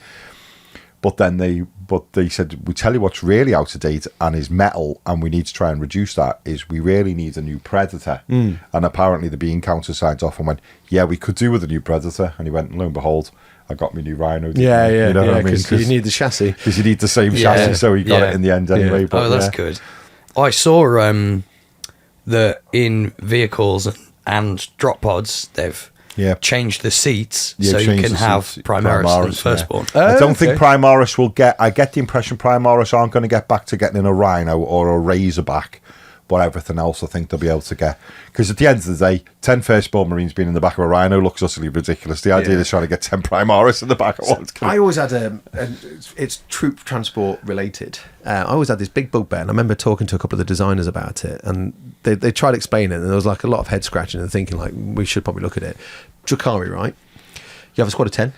But they said, we tell you what's really out of date and is metal, and we need to try and reduce that, is we really need a new Predator. And apparently the bean counter signed off and went, yeah, we could do with a new Predator. And he went, lo and behold, I got my new Rhino. You know what I mean? Because you need the chassis. Because you need the same chassis, so he got it in the end anyway. But, that's good. I saw that in vehicles and drop pods, they've changed the seats so you can have Primaris and Firstborn. I don't think Primaris will get... I get the impression Primaris aren't going to get back to getting in a Rhino or a Razorback, but everything else I think they'll be able to get. Because at the end of the day, 10 Firstborn Marines being in the back of a Rhino looks utterly ridiculous. The idea is trying to get 10 Primaris in the back of one. I always had it's troop transport related. I always had this big bugbear, and I remember talking to a couple of the designers about it, and they tried explaining it, and there was like a lot of head scratching and thinking like, we should probably look at it. Drakari, right? You have a squad of 10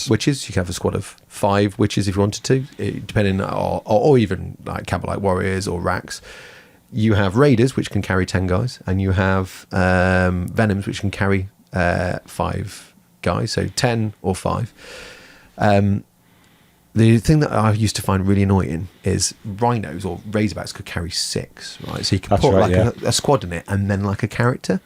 witches. You can have a squad of 5 witches if you wanted to, depending, or even like Cabalite warriors or racks. You have raiders, which can carry 10 guys, and you have venoms, which can carry 5 guys, so 10 or 5. The thing that I used to find really annoying is rhinos or razorbacks could carry 6, right? So you can put a squad in it and then like a character.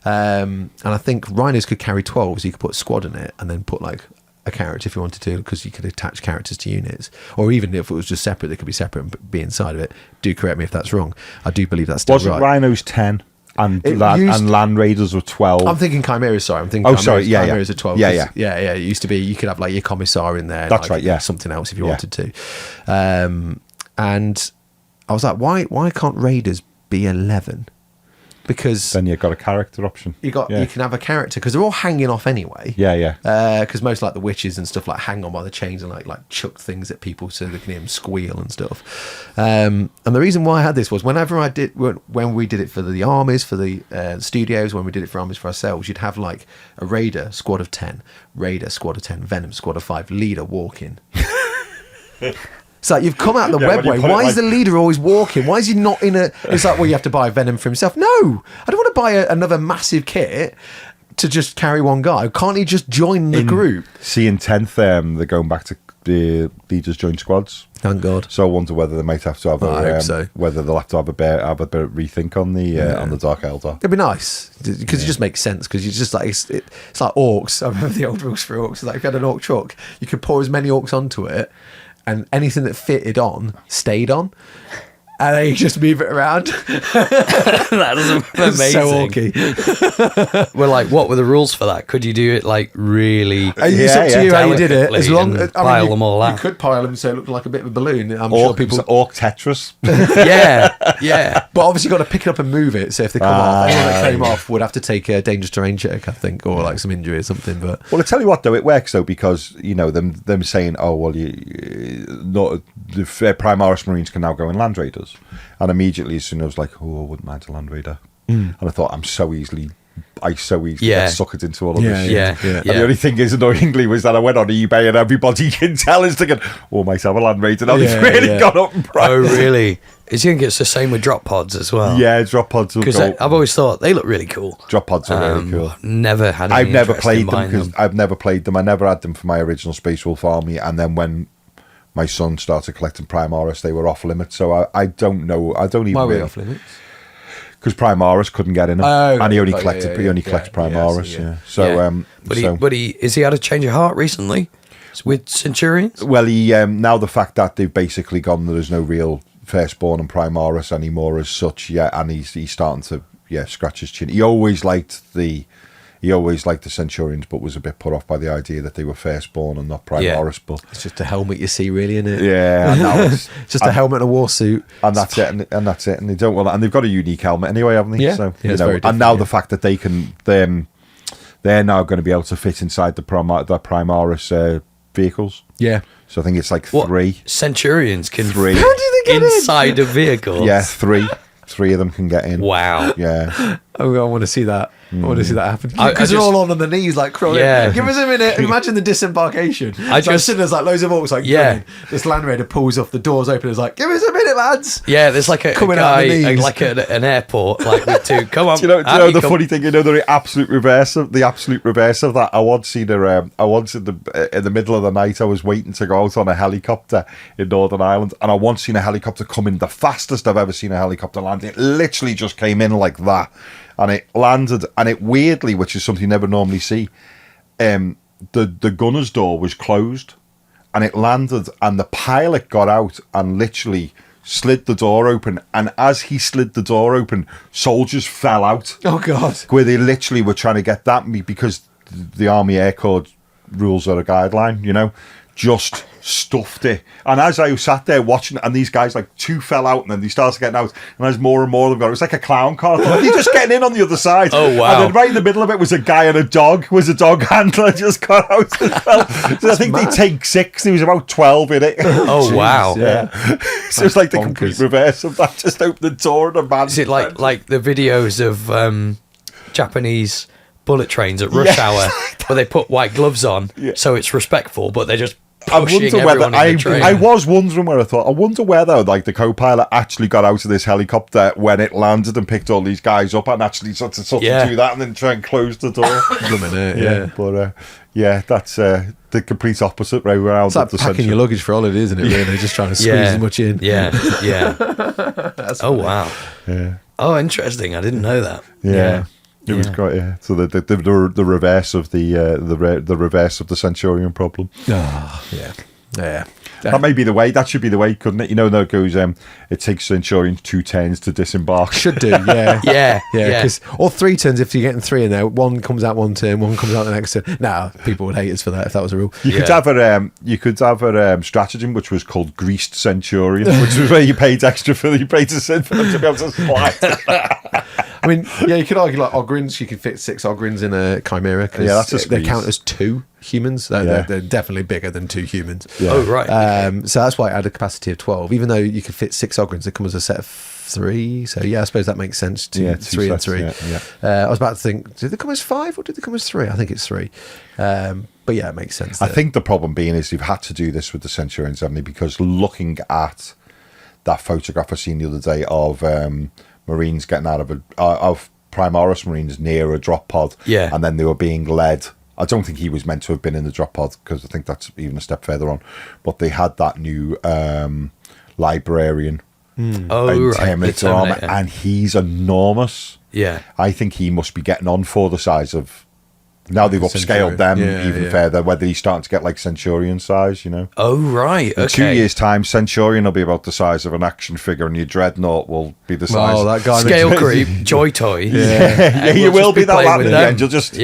And I think rhinos could carry 12, so you could put a squad in it and then put like a character if you wanted to, because you could attach characters to units, or even if it was just separate, they could be separate and be inside of it. Do correct me if that's wrong. I do believe that's still right. Wasn't rhinos 10 and land raiders were 12? I'm thinking chimeras. Sorry, I'm thinking. Chimeras are 12. Yeah. It used to be you could have like your commissar in there. That's like, right. Yeah, something else if you wanted to. And I was like, why can't raiders be 11? Because then you've got a character option. You can have a character because they're all hanging off anyway. Because most like the witches and stuff like hang on by the chains and like chuck things at people so they can hear them squeal and stuff. And the reason why I had this was when we did it for the armies, for the studios, when we did it for armies for ourselves, you'd have like a raider squad of 10, raider squad of 10, venom squad of 5, leader walking. It's like you've come out the webway. Why is the leader always walking? Why is he not in a... It's like, well, you have to buy venom for himself. No, I don't want to buy another massive kit to just carry one guy. Can't he just join the group? See, in 10th, they're going back to the leaders join squads. Thank God. So I wonder whether they might have to have whether they'll have to have a bit of rethink on the Dark Eldar. It'd be nice because it just makes sense because you just like it's like orcs. I remember the old rules for orcs. It's like if you had an orc truck, you could pour as many orcs onto it, and anything that fitted on stayed on, and then you just move it around. That is amazing. So orky. Well, like, what were the rules for that? Could you do it like really? It's up to you how you did it. As long as pile them all out. You could pile them so it looked like a bit of a balloon. I'm sure people orc Tetris. yeah. But obviously, you've got to pick it up and move it. So if they come off, anyone that came off would have to take a dangerous terrain check, I think, or like some injury or something. But well, I tell you what, though, it works though because you know them saying, oh well, the Primaris Marines can now go in Land Raiders. And immediately, as soon as I was like, "Oh, I wouldn't mind a Land Raider," and I thought, I so easily get suckered into all of this. Yeah. And the only thing is, annoyingly, was that I went on eBay and everybody can tell is thinking, "Oh, I might have a Land Raider." Now it's really gone up in price. Oh, really? You think it's the same with drop pods as well? Yeah, drop pods. Because I've always thought they look really cool. Drop pods are really cool. Never had. I've never played them because I've never played them. I never had them for my original Space Wolf army, and then when my son started collecting Primaris, they were off limits. So I don't know. I don't even. Why were they off limits? Because Primaris couldn't get in them, and he only collected Primaris. Yeah. So, but he had a change of heart recently with Centurions. Well, he now the fact that they've basically gone, there's no real Firstborn and Primaris anymore as such. Yeah, and he's starting to scratch his chin. He always liked the Centurions, but was a bit put off by the idea that they were Firstborn and not Primaris. But it's just a helmet you see, really, isn't it? Yeah, and now it's just a helmet and a war suit, and that's it. And that's it. And they don't want, and they've got a unique helmet anyway, haven't they? Yeah. So And now the fact that they can, they're now going to be able to fit inside the Primaris vehicles. Yeah. So I think it's like 3 Centurions can 3. How do they get inside a vehicle? Yeah, 3 of them can get in. Wow. Yeah. Oh, I want to see that. I want to see that happen. I Because they're just- all on the knees, like crawling. Yeah. Give us a minute. Imagine the disembarkation. There's like loads of orcs, like, gunning. This Land Raider pulls off, the doors open. It's like, give us a minute, lads. Yeah, there's like a Coming out of the guy, knees. like an airport, like with two. Come on. Do you know the funny thing? You know the absolute reverse of that. I once seen in the middle of the night. I was waiting to go out on a helicopter in Northern Ireland, and I once seen a helicopter come in, the fastest I've ever seen a helicopter land. It literally just came in like that, and it landed, and it weirdly, which is something you never normally see, the gunner's door was closed, and it landed, and the pilot got out and literally slid the door open, and as he slid the door open, soldiers fell out. Oh, God. Where they literally were trying to get that me, because the Army Air Corps rules are a guideline, you know, just stuffed it. And as I sat there watching, and these guys, like, two fell out, and then they started getting out, and as more and more of them got, it was like a clown car. They're just getting in on the other side. Oh, wow. And then right in the middle of it was a guy and a dog, a dog handler just got out as well. So I think they take 6, there was about 12 in it. Oh, wow. Yeah. So it's like the bonkers. complete reverse of that. Just open the door and a man. Is it like the videos of Japanese bullet trains at rush hour, where they put white gloves on, so it's respectful, but they're just pushing everyone in the train? I was wondering where I wonder whether like the co-pilot actually got out of this helicopter when it landed and picked all these guys up, and actually sort of do that and then try and close the door. But that's the complete opposite way around. It's like packing your luggage for holiday, isn't it, really? Just trying to squeeze as much in. Yeah. Oh, wow. Yeah. Oh, interesting. I didn't know that. Yeah. It was quite, So the reverse of the reverse of the Centurion problem. Oh, yeah. That may be the way. That should be the way, couldn't it? You know, that goes. It takes Centurions 2 turns to disembark. Should do, yeah. Yeah. Because or 3 turns if you're getting 3 in there. One comes out one turn, one comes out the next turn. Nah, people would hate us for that if that was a rule. You could have a stratagem which was called Greased Centurion, which was where you paid extra for them to be able to slide. I mean, you could argue like Ogryns. You could fit 6 Ogryns in a Chimera because they count as 2 humans. They're definitely bigger than 2 humans. Yeah. Oh, right. So that's why it had a capacity of 12. Even though you could fit 6 Ogryns, they come as a set of 3. So I suppose that makes sense. 2, 3 and 3. I was about to think, did they come as 5 or did they come as 3? I think it's 3. But yeah, it makes sense. I think the problem being is you've had to do this with the Centurions, haven't you? Because looking at that photograph I seen the other day of Marines getting out of Primaris Marines near a drop pod, and then they were being led. I don't think he was meant to have been in the drop pod because I think that's even a step further on. But they had that new librarian, Terminator, and he's enormous. Yeah, I think he must be getting on for the size of. Now they've upscaled them even further, whether he's starting to get like Centurion size, you know. Oh, right. In 2 years' time, Centurion will be about the size of an action figure, and your Dreadnought will be the size. Oh, that guy Scale creep, Joy Toy. You will be that lad in the end. You'll just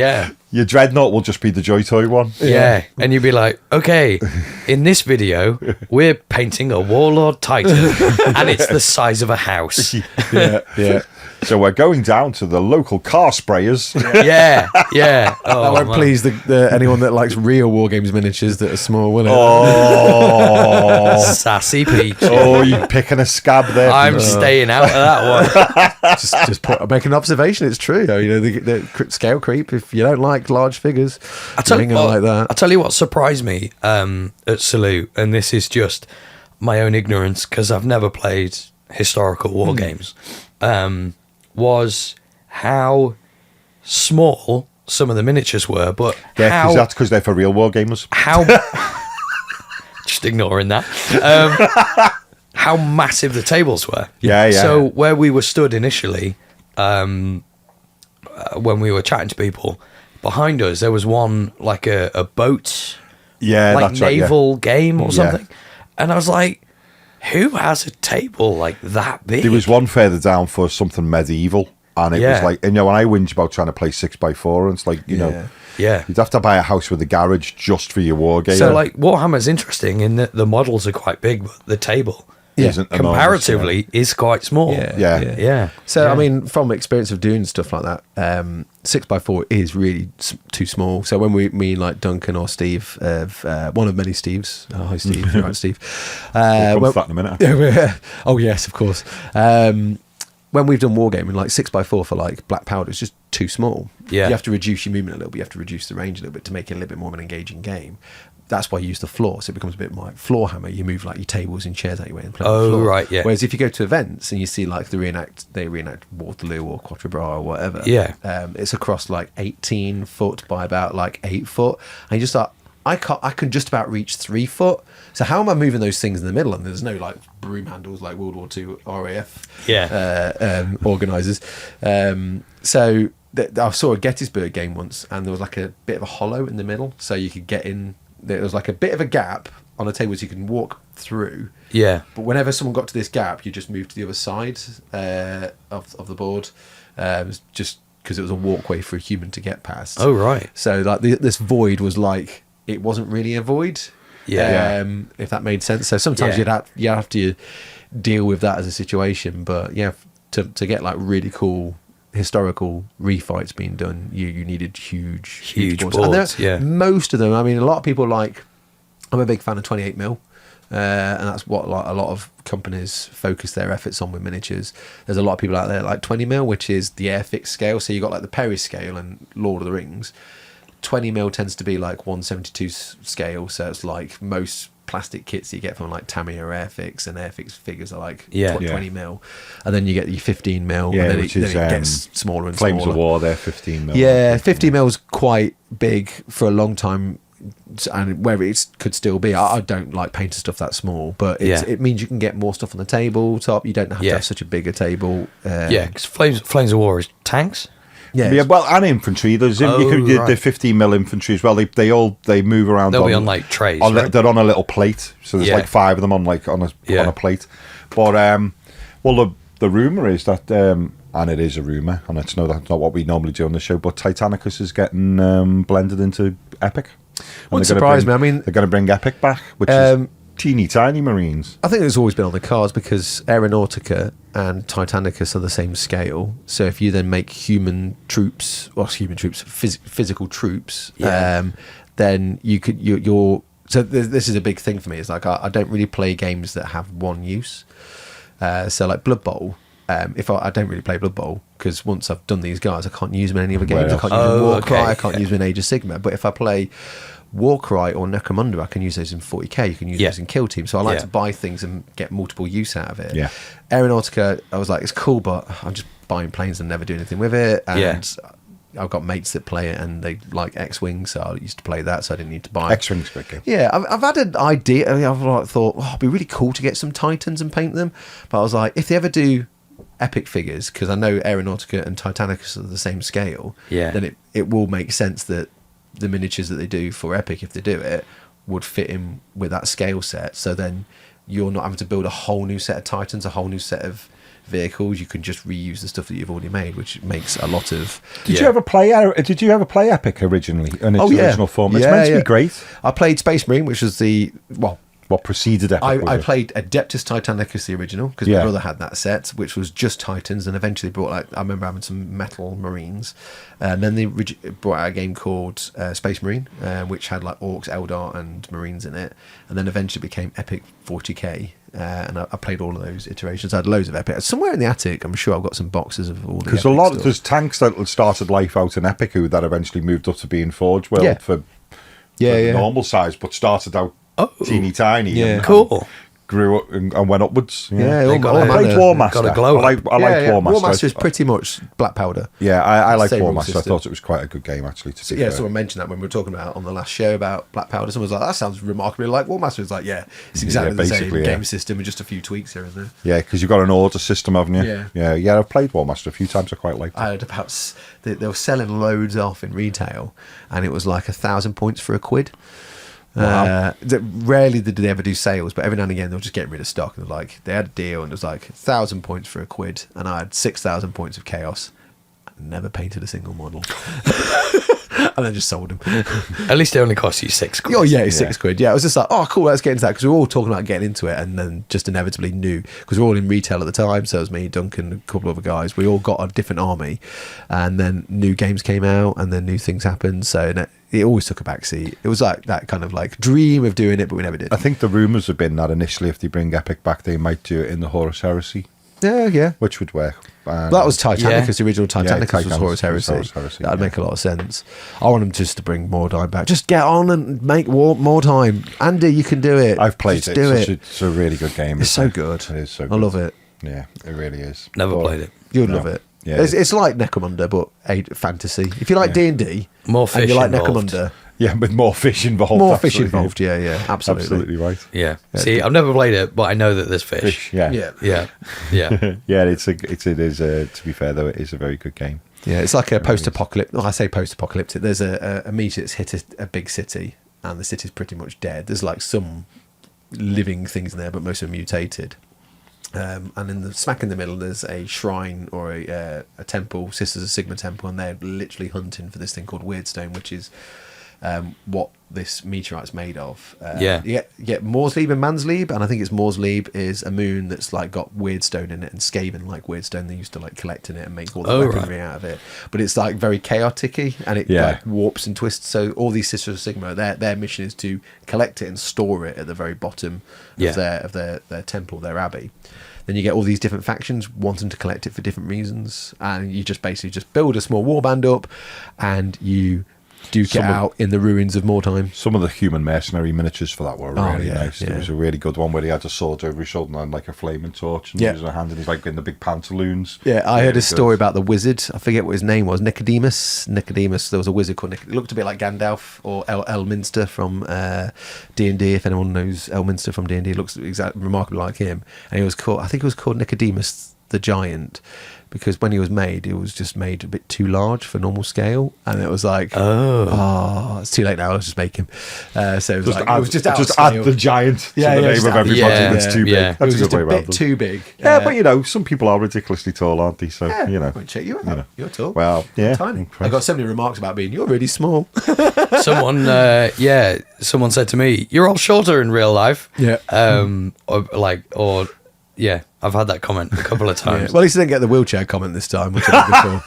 your Dreadnought will just be the Joy Toy one. Yeah, and you'll be like, okay, in this video, we're painting a Warlord Titan, and it's the size of a house. Yeah. So we're going down to the local car sprayers. Yeah. Oh, that won't please anyone that likes real Wargames miniatures that are small, will it? Oh, Sassy Peach. Oh, you're picking a scab there. I'm staying out of that one. just make an observation. It's true. You know, the scale creep. If you don't like large figures, I tell you what surprised me at Salute, and this is just my own ignorance because I've never played historical war games. Was how small some of the miniatures were, but because that's because they're for real war gamers. How just ignoring that. How massive the tables were. Yeah. So where we were stood initially, when we were chatting to people, behind us there was one like a boat, that's naval game or something, and I was like, who has a table like that big? There was one further down for something medieval, and it was like, when I whinge about trying to play 6x4, and it's like, you know, you'd have to buy a house with a garage just for your war game. So like Warhammer's interesting in that the models are quite big, but the table comparatively is quite small. Yeah. So I mean, from experience of doing stuff like that, 6x4 is really too small. So when me like Duncan or Steve, one of many Steves, hi Steve, you're right Steve. We'll come to that in a minute. Oh yes, of course. when we've done wargaming, like 6x4 for like black powder is just too small. Yeah. You have to reduce your movement a little bit. You have to reduce the range a little bit to make it a little bit more of an engaging game. That's why you use the floor, so it becomes a bit more like floor hammer. You move like your tables and chairs out your way and play on the floor. Right, yeah. Whereas if you go to events and you see like they reenact Waterloo or Quatre Bras or whatever. Yeah. It's across like 18 foot by about like 8 foot, and you just like, I can just about reach 3 foot. So how am I moving those things in the middle? And there's no like broom handles like World War II RAF organisers. So I saw a Gettysburg game once, and there was like a bit of a hollow in the middle, so you could get in. There was like a bit of a gap on a table, so you can walk through. Yeah. But whenever someone got to this gap, you just moved to the other side of the board, just because it was a walkway for a human to get past. Oh, right. So like this void was like, it wasn't really a void. Yeah. If that made sense. So sometimes you'd have to deal with that as a situation. But yeah, to get like really cool historical refights being done, you needed huge boards. And most of them, I mean, a lot of people like, I'm a big fan of 28mm, and that's what like a lot of companies focus their efforts on with miniatures. There's a lot of people out there like 20mm, which is the Airfix scale. So you got like the Perry scale and Lord of the Rings. 20mm tends to be like 1/72 scale, so it's like most plastic kits you get from like Tamiya or Airfix, and Airfix figures are like 20mm, and then you get your 15mm, and then it gets smaller and Flames smaller. of War, they're 15mm. Yeah, 15mm is quite big for a long time, and where it could still be. I don't like painting stuff that small, but it means you can get more stuff on the tabletop. You don't have to have such a bigger table. Because Flames of War is tanks. Yeah, well, and infantry. There's you can do the 15mm infantry as well. They move around. They'll be on like trays. Right? They're on a little plate, so there's like 5 of them on a plate. But well, the rumor is that, and it is a rumor, and it's that's not what we normally do on the show. But Titanicus is getting blended into Epic. Wouldn't surprise me. I mean, they're going to bring Epic back, which is teeny tiny Marines. I think it's always been on the cards because Aeronautica and Titanicus are the same scale. So if you then make physical troops, then you're. So this is a big thing for me. It's like I don't really play games that have one use. So like Blood Bowl. If I don't really play Blood Bowl because once I've done these guys, I can't use them in any other games. I can't use them in Warcry. I can't use them in Age of Sigmar. But if I play Warcry or Necromunda, I can use those in 40k. You can use those in Kill Team. So I like to buy things and get multiple use out of it. Yeah. Aeronautica, I was like, it's cool, but I'm just buying planes and never do anything with it. And I've got mates that play it and they like X-Wing, so I used to play that, so I didn't need to buy it. X-Wing's good game. Yeah, I've had an idea. I mean, I've like thought, it'd be really cool to get some Titans and paint them. But I was like, if they ever do Epic figures, because I know Aeronautica and Titanicus are the same scale, then it will make sense that the miniatures that they do for Epic, if they do it, would fit in with that scale set. So then you're not having to build a whole new set of Titans, a whole new set of vehicles. You can just reuse the stuff that you've already made, which makes a lot of. Did you ever play Epic originally in its original form? It's meant to be great. I played Space Marine, which was what preceded Epic. I played Adeptus Titanicus, the original, because my brother had that set, which was just Titans, and eventually brought I remember having some metal Marines, and then they brought out a game called Space Marine, which had like Orcs, Eldar, and Marines in it, and then eventually became Epic 40k. And I played all of those iterations. I had loads of Epic. Somewhere in the attic, I'm sure I've got some boxes of all the because there's tanks that started life out in Epic that eventually moved up to being Forge World for the normal size, but started out teeny tiny. Yeah, cool. Grew up and went upwards. Yeah, I played War Master. Got a glow. I like War Master. War Master is pretty much black powder. Yeah, I like War Master. System. I thought it was quite a good game actually. Someone mentioned that when we were talking about on the last show about black powder. Someone was like, "That sounds remarkably like War Master." It's like, it's exactly the same game system with just a few tweaks here and there. Yeah, because you've got an order system, haven't you? Yeah. I've played War Master a few times. I quite liked it. I heard about they were selling loads off in retail, and it was like 1,000 points for £1. Wow. Rarely did they ever do sales, but every now and again they'll just get rid of stock. And they had a deal, and it was like 1,000 points for £1, and I had 6,000 points of chaos. I never painted a single model, and then just sold them. At least it only cost you £6. Oh yeah, it's £6. Yeah, it was just like, oh cool, let's get into that, because we were all talking about getting into it, and then just inevitably knew, because we were all in retail at the time. So it was me, Duncan, a couple of other guys. We all got a different army, and then new games came out, and then new things happened. So it always took a backseat. It was like that kind of like dream of doing it, but we never did. I think the rumours have been that initially, if they bring Epic back, they might do it in the Horus Heresy Yeah. which would work. That was Titanicus, the original Titanicus was Titanicus Horus was Heresy. Horus Heresy, That'd yeah. make a lot of sense. I want them just to bring Mordheim back. Just get on and make Mordheim. Andy, you can do it. I've played just it. Do It's a really good game. It's so good. It is so good. I love it. Yeah, it really is. Never But- played it. You'd No. love it. Yeah. It's like Necromunda, but fantasy. If you like D&D, More and fish you like involved. Necromunda, Yeah, with more fish involved. more fish absolutely. involved. Yeah, absolutely. Absolutely right. Yeah. See, I've never played it, but I know that there's fish. Fish, yeah. Yeah. Yeah. Yeah. Yeah, it is. To be fair, though, it is a very good game. Yeah, it's like a post-apocalyptic. Well, I say post-apocalyptic. There's a meteor that's hit a big city, and the city's pretty much dead. There's like some living things in there, but most of them mutated. And in the smack in the middle, there's a shrine or a temple, Sisters of Sigma temple, and they're literally hunting for this thing called Weirdstone, which is what this meteorite's made of. Yeah. You get Morsleib and Mansleib, and I think it's Morsleib is a moon that's like got Weirdstone in it, and Skaven like Weirdstone. They used to like collect in it and make all the Oh, weaponry out of it. But it's like very chaotic-y, and it Yeah. like warps and twists. So all these Sisters of Sigma, their mission is to collect it and store it at the very bottom Yeah. of their temple, their abbey. Then you get all these different factions wanting to collect it for different reasons, and you just basically just build a small warband up, and you duke it out in the ruins of Mordheim. Some of the human mercenary miniatures for that were really yeah, nice. There yeah. was a really good one where he had a sword over his shoulder and like a flaming torch, and Yeah. he was in a hand, and he's like in the big pantaloons. Yeah, I heard Really a story good. about the wizard. I forget what his name was. Nicodemus. There was a wizard called Nicodemus. It looked a bit like Gandalf or Elminster from D&D. If anyone knows Elminster from D&D, it looks remarkably like him. And he was called, I think it was called Nicodemus the Giant, because when he was made, it was just made a bit too large for normal scale, and it was like, it's too late now. Let's just make him. So it was it was just out of add scale. the giant Yeah, to the yeah, name just of add- everybody yeah, that's too big. yeah. It That's was a just good way a around bit it. too big. Yeah, but you know, some people are ridiculously tall, aren't they? So you know, I'll check you out. you know. You're tall. Well, yeah, Tiny. impressed. I got so many remarks about being. You're really small. Someone, someone said to me, "You're all shorter in real life." Yeah. Yeah, I've had that comment a couple of Yeah. times. Well, at least I didn't get the wheelchair comment this time, which I did before.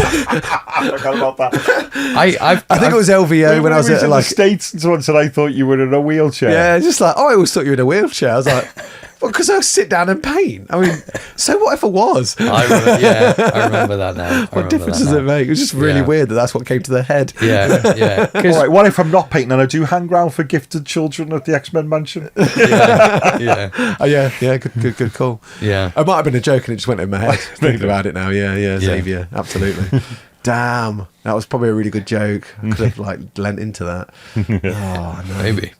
I forgot about that. I think it was LVO when I was in at the like. States, and someone said I thought you were in a wheelchair. Yeah, just like, I always thought you were in a wheelchair. I was like, well, because I sit down and paint. I mean, so what if I was? I remember that now. What difference does it make? It was just really Yeah. weird that that's what came to their head. Yeah. All right, what if I'm not painting and I do hang around for gifted children at the X-Men mansion? Yeah. Oh, yeah, good call. Yeah. It might have been a joke and it just went in my head. Thinking about it now, yeah, Xavier, absolutely. Damn, that was probably a really good joke. I could have like lent into that. Oh no, Maybe.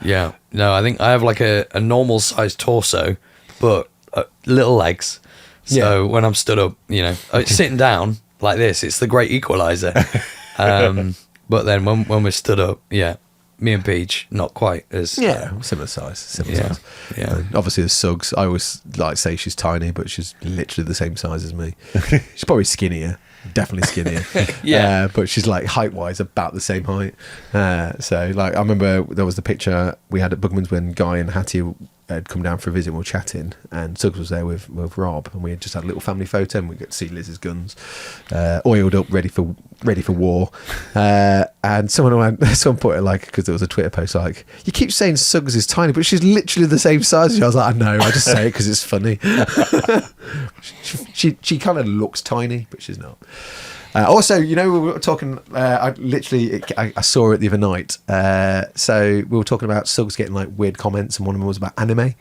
Yeah. No, I think I have like a normal sized torso, but little legs. So when I'm stood up, sitting down like this, it's the great equalizer. But then when we're stood up, me and Peach, not quite as... similar size. Yeah. Obviously, there's Suggs. I always like say she's tiny, but she's literally the same size as me. She's probably skinnier, definitely skinnier. Yeah. But she's like height wise about the same height. So like I remember there was the picture we had at Bugman's when Guy and Hattie had come down for a visit and we were chatting, and Suggs was there with Rob, and we had just had a little family photo, and we got to see Liz's guns oiled up, ready for war. And someone put it like, because there was a Twitter post like, you keep saying Suggs is tiny, but she's literally the same size as you. I was like, I know, I just say it because it's funny. she kind of looks tiny, but she's not. Also, we were talking. I saw it the other night. So we were talking about Suggs getting like weird comments, and one of them was about anime.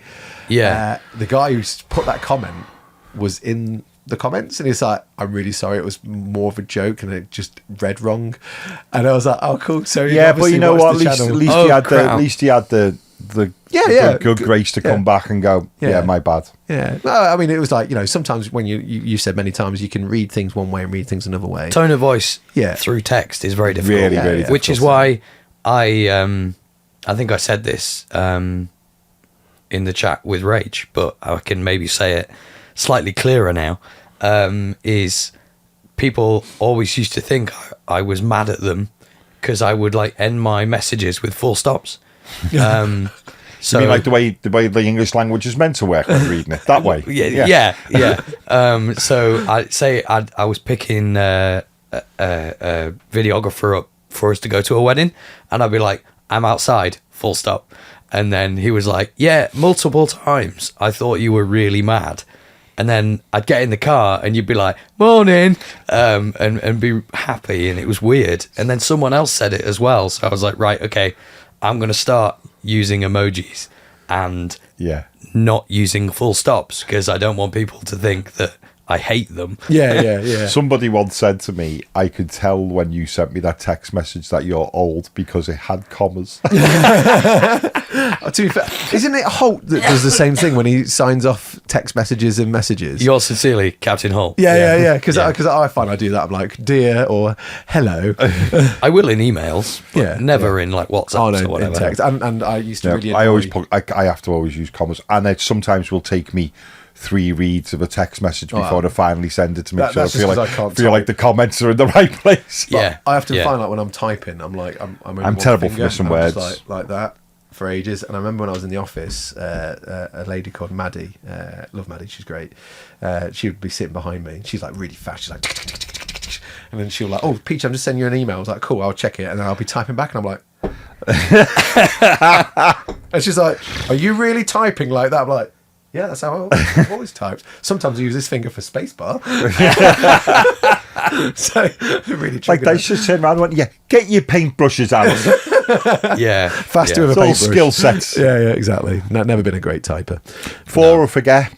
Yeah. The guy who put that comment was in the comments, and he's like, "I'm really sorry. It was more of a joke, and it just read wrong." And I was like, "Oh, cool." So Yeah, but you know what? At crap. least he had the good grace to come back and go, yeah, my bad. Yeah, well, I mean, it was like, sometimes when you said many times you can read things one way and read things another way. Tone of voice Yeah. through text is very difficult. Really, really Which is difficult. why I think I said this in the chat with Rage, but I can maybe say it slightly clearer now, is people always used to think I was mad at them because I would like end my messages with full stops. So I mean, like the way the English language is meant to work when reading it that way. Yeah. So I was picking a videographer up for us to go to a wedding, and I'd be like, I'm outside, full stop. And then he was like, yeah, multiple times I thought you were really mad. And then I'd get in the car and you'd be like, morning, and be happy. And it was weird. And then someone else said it as well. So I was like, right, okay, I'm going to start using emojis and not using full stops, because I don't want people to think that I hate them. Yeah. Somebody once said to me, I could tell when you sent me that text message that you're old because it had commas. To be fair, isn't it Holt that does the same thing when he signs off text messages and messages? Yours sincerely, Captain Holt. Yeah. Because I find I do that. I'm like, dear or hello. I will in emails, but never in like WhatsApp or whatever. In text. And I used to really. I always I have to always use commas, and it sometimes will take me 3 reads of a text message before I finally send it to me. So I feel like the comments are in the right place. Yeah, I have to find like when I'm typing, I'm like I'm terrible for missing words. Like that for ages. And I remember when I was in the office, a lady called Maddie, love Maddie, she's great. She would be sitting behind me. She's like really fast. She's like, and then she'll like, oh Peach, I'm just sending you an email. I was like, cool, I'll check it, and then I'll be typing back, and I'm like. And she's like, are you really typing like that? I'm like, yeah, that's how I've always typed. Sometimes I use this finger for spacebar. So really like they should turn around and went, yeah, get your paintbrushes out. Faster with a all paintbrush. skill sets. Yeah, exactly. Never been a great typer. Or forget.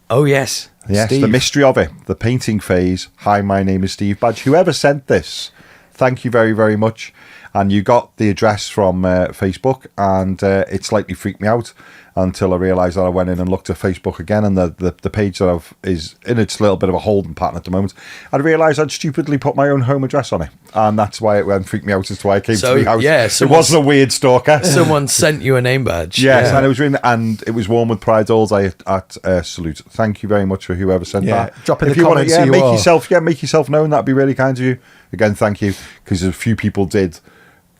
Oh yes. Yes, Steve. The mystery of it. The painting phase. Hi, my name is Steve Badge. Whoever sent this, thank you very, very much. And you got the address from Facebook, and it slightly freaked me out until I realised that I went in and looked at Facebook again, and the page that is in its little bit of a holding pattern at the moment. I realised I'd stupidly put my own home address on it, and that's why it freaked me out as to why I came to the house. Yeah, it wasn't a weird stalker. Someone sent you a name badge. Yes, and it was really, and it was worn with pride all day at Salute. Thank you very much for whoever sent that. Drop in the comments. Make yourself known. That'd be really kind of you. Again, thank you, because a few people did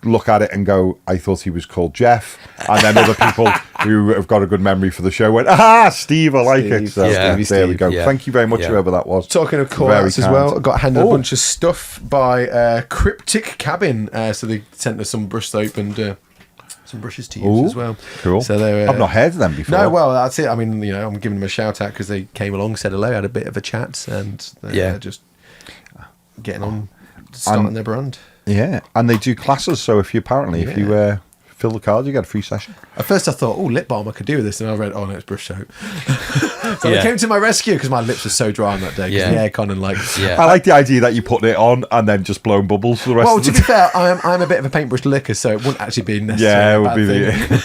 look at it and go, I thought he was called Jeff, and then other people who have got a good memory for the show went, Steve, I like it. So there we go. Thank you very much, whoever that was. Talking of call-outs as well, I got handed a bunch of stuff by Cryptic Cabin, so they sent us some brush soap and some brushes to use as well. Cool. So I've not heard of them before. No, well, that's it. I mean, I'm giving them a shout out because they came along, said hello, had a bit of a chat, and they're just getting on, starting their brand. Yeah, and they do classes, so if you fill the card, you get a free session. At first I thought, lip balm, I could do with this, and I read, no, it's brush soap. So they came to my rescue because my lips were so dry on that day, because the aircon and I like the idea that you put it on and then just blowing bubbles for the rest of the to be fair, I'm a bit of a paintbrush licker, so it wouldn't actually be necessarily it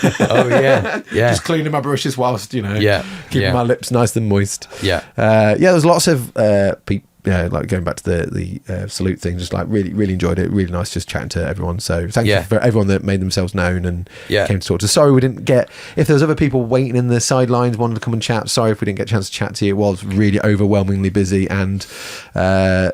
would be Oh yeah. Just cleaning my brushes whilst, keeping my lips nice and moist. There's lots of people. Like going back to the salute thing, just like really enjoyed it. Really nice just chatting to everyone. So thank you for everyone that made themselves known and came to talk to us. Sorry we didn't get, if there was other people waiting in the sidelines wanting to come and chat, sorry if we didn't get a chance to chat to you. It was really overwhelmingly busy, and I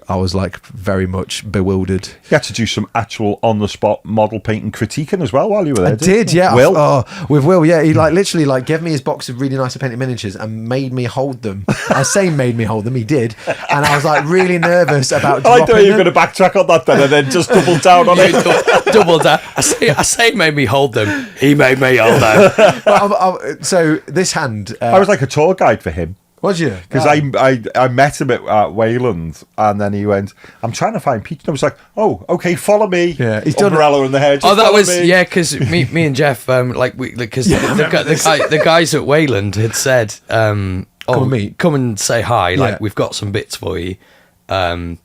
was like very much bewildered. You had to do some actual on the spot model painting critiquing as well while you were there. I did, yeah. Will? With Will, yeah. He literally gave me his box of really nicely painted miniatures and made me hold them. I say made me hold them, he did. And I was like really nervous about dropping I thought you were them. going to backtrack on that then and then just double down on it. Double down. I say made me hold them. He made me hold them. So this hand... I was like a tour guide for him. Was you? Because I met him at Wayland, and then he went, I'm trying to find Pete. And I was like, oh, okay, follow me. Yeah, he's done umbrella in the hair. That was me. Because me and Jeff, because the guys at Wayland had said, come and say hi. We've got some bits for you, and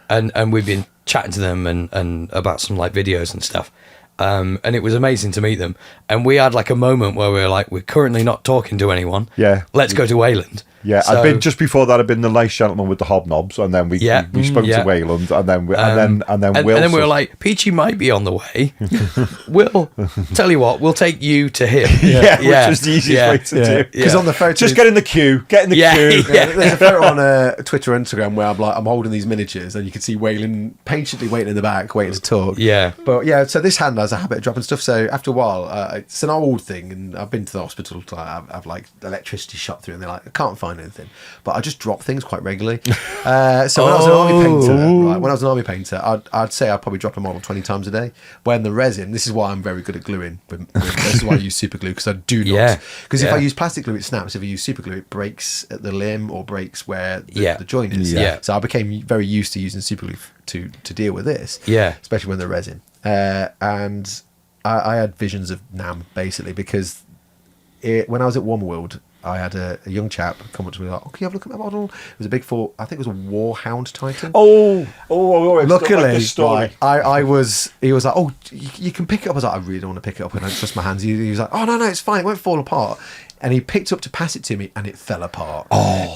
we've been chatting to them and about some videos and stuff. And it was amazing to meet them. And we had a moment where we were like, we're currently not talking to anyone. Yeah. Let's go to Wayland. Yeah, so, I'd been just before that. I'd been the nice gentleman with the hobnobs, and then we spoke to Wayland, and then we were like, Peachy might be on the way. We'll tell you what, we'll take you to him. Which was the easiest way to do. Because on the photo, just get in the queue. Get in the queue. There's a photo on Twitter or Instagram where I'm holding these miniatures, and you can see Wayland patiently waiting in the back, waiting to talk. Yeah, but so this hand has a habit of dropping stuff. So after a while, it's an old thing, and I've been to the hospital to have like electricity shot through, and they're like, I can't find anything, but I just drop things quite regularly. So when I was an army painter, right, when I was an army painter, I'd say I'd probably drop a model 20 times a day. When the resin, this is why I'm very good at gluing. This is why I use super glue, because I do not. Because if I use plastic glue, it snaps. If I use super glue, it breaks at the limb or breaks where the joint is. So I became very used to using super glue to deal with this. Especially when the resin. And I had visions of Nam basically, because when I was at World, I had a young chap come up to me like, "Oh, can you have a look at my model?" It was a big I think it was a Warhound Titan. Luckily, he was like, "Oh, you can pick it up." I was like, "I really don't want to pick it up. I don't trust my hands." He was like, "Oh, no, it's fine. It won't fall apart." And he picked up to pass it to me, and it fell apart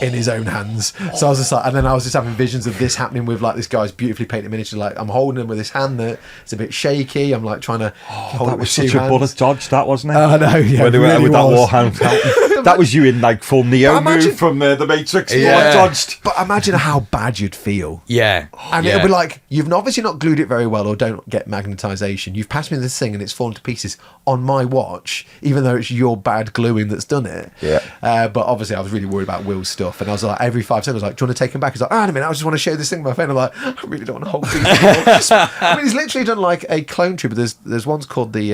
in his own hands. So I was just like, and then I was just having visions of this happening with like this guy's beautifully painted miniature. Like I'm holding him with his hand that it's a bit shaky. I'm like trying to hold it with two hands. That was such a bullet dodge, that wasn't it? Oh no, yeah, when they really were with was. that Warhound. That was you in like full Neo move from the Matrix. Bullet dodged. But imagine how bad you'd feel. And it'll be like, you've obviously not glued it very well, or don't get magnetization. You've passed me this thing and it's fallen to pieces on my watch, even though it's your bad gluing that's done it. But obviously I was really worried about Will's stuff, and I was like, every 5 seconds I was like, do you want to take him back? He's like, in a minute, I just want to show this thing with my friend. I'm like, I really don't want to hold these. I mean, he's literally done like a clone trooper. There's ones called the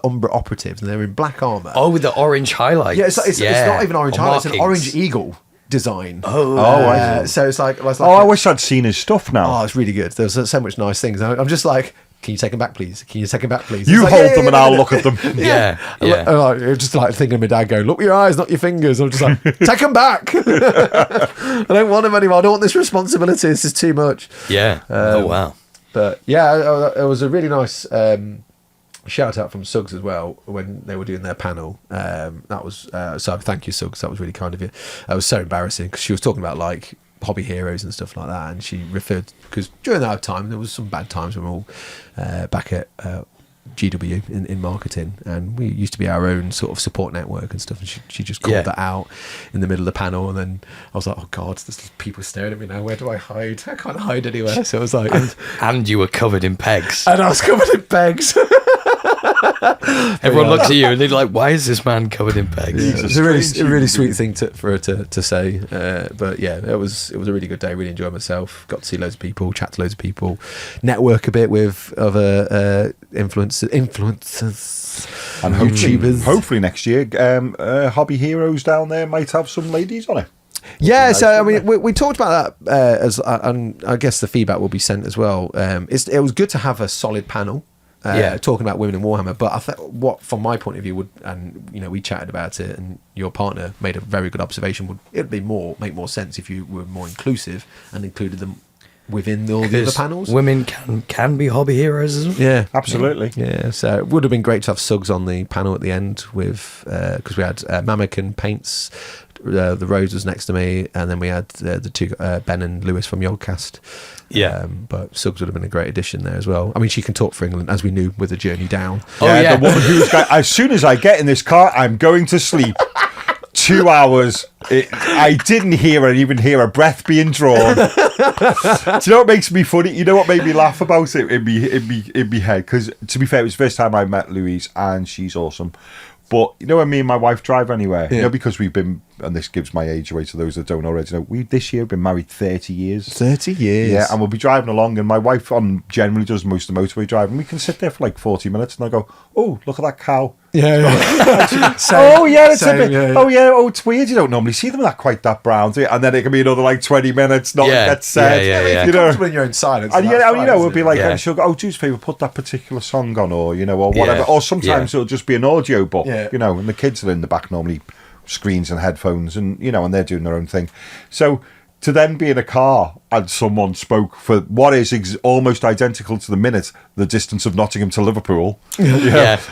Umbra Operatives, and they're in black armor. Oh, with the orange highlights. Yeah, it's not even orange highlights, it's an orange eagle design. So it's like I wish I'd seen his stuff now. Oh, it's really good. There's so much nice things. I'm just like, can you take them back, please? Can you take them back, please? You hold them and I'll look at them. I'm just like thinking of my dad going, look with your eyes, not your fingers. I'm just like, take them back. I don't want them anymore. I don't want this responsibility. This is too much. Wow. But yeah, it was a really nice shout out from Suggs as well when they were doing their panel. That was so thank you, Suggs. That was really kind of you. It was so embarrassing because she was talking about like hobby heroes and stuff like that, and she referred, because during that time there was some bad times when we were all back at GW in marketing, and we used to be our own sort of support network and stuff, and she just called that out in the middle of the panel, and then I was like, oh god, there's people staring at me now, where do I hide? I can't hide anywhere. So I was like, and you were covered in pegs, and I was covered in pegs. Everyone looks at you and they're like, why is this man covered in pegs? It's a really sweet thing for her to say, but yeah, it was a really good day. Really enjoyed myself, got to see loads of people, chat to loads of people, network a bit with other influencers and YouTubers. Hopefully next year Hobby Heroes down there might have some ladies on it. Yeah, so I mean, we talked about that as, and I guess the feedback will be sent as well. It was good to have a solid panel talking about women in Warhammer, but I thought, what from my point of view would, and you know, we chatted about it, and your partner made a very good observation, it'd make more sense if you were more inclusive and included them within all the other panels. Women can be hobby heroes as well. Yeah, absolutely. Yeah, so it would have been great to have Suggs on the panel at the end with, because we had Mamekin Paints, the Rose was next to me, and then we had the two Ben and Lewis from Yogcast. But Suggs would have been a great addition there as well. I mean, she can talk for England, as we knew with the journey down. The woman who's going, as soon as I get in this car, I'm going to sleep. 2 hours. I didn't even hear a breath being drawn. Do you know what makes me funny? You know what made me laugh about it in me head? Because to be fair, it was the first time I met Louise, and she's awesome. But you know, when me and my wife drive anywhere, you know, because we've been, and this gives my age away to those that don't already know, we this year have been married 30 years. 30 years. Yeah, and we'll be driving along, and my wife generally does most of the motorway driving. We can sit there for like 40 minutes, and I go, oh, look at that cow. It's weird. You don't normally see them quite that brown, do you? And then it can be another like 20 minutes, not get said. You know, in your own silence. And it'll be like, she'll go, oh, do you favor put that particular song on, or or whatever. Or sometimes it'll just be an audio book, and the kids are in the back normally, screens and headphones, and and they're doing their own thing. So to then be in a car and someone spoke for what is almost identical to the minute the distance of Nottingham to Liverpool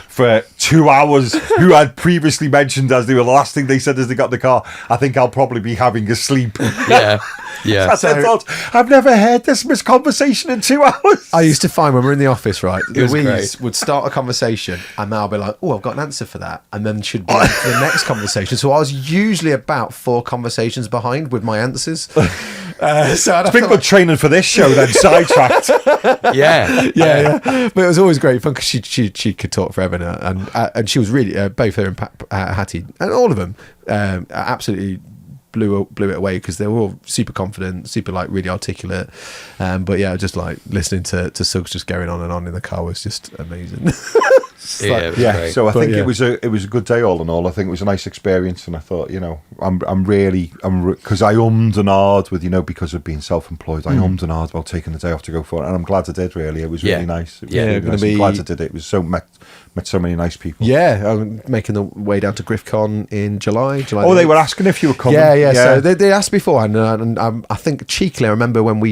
for 2 hours, who I'd previously mentioned as they were the last thing they said as they got in the car, I think I'll probably be having a sleep. I thought, I've never heard this conversation in 2 hours. I used to find when we're in the office, right, Louise would start a conversation and I'll be like, oh, I've got an answer for that, and then she'd be on to the next conversation. So I was usually about 4 conversations behind with my answers. So I'd have It's been to, good training for this show, then, sidetracked. Yeah. But it was always great fun because she could talk forever now, and she was really both her and Hattie and all of them absolutely blew it away because they were all super confident, super like really articulate. But yeah, just like listening to Suggs just going on and on in the car was just amazing. It was Yeah, great. so I think yeah. it was a good day all in all. I think it was a nice experience, and I thought, I'm because I ummed and ahed with, because of being self-employed, I ummed and ahed about taking the day off to go for it, and I'm glad I did. Really, it was really nice. It was really gonna nice. be- I'm glad I did it. It was met so many nice people. Yeah, I'm making the way down to GriffCon in July. Oh, they were asking if you were coming. Yeah. So they asked beforehand, and I think cheekily, I remember when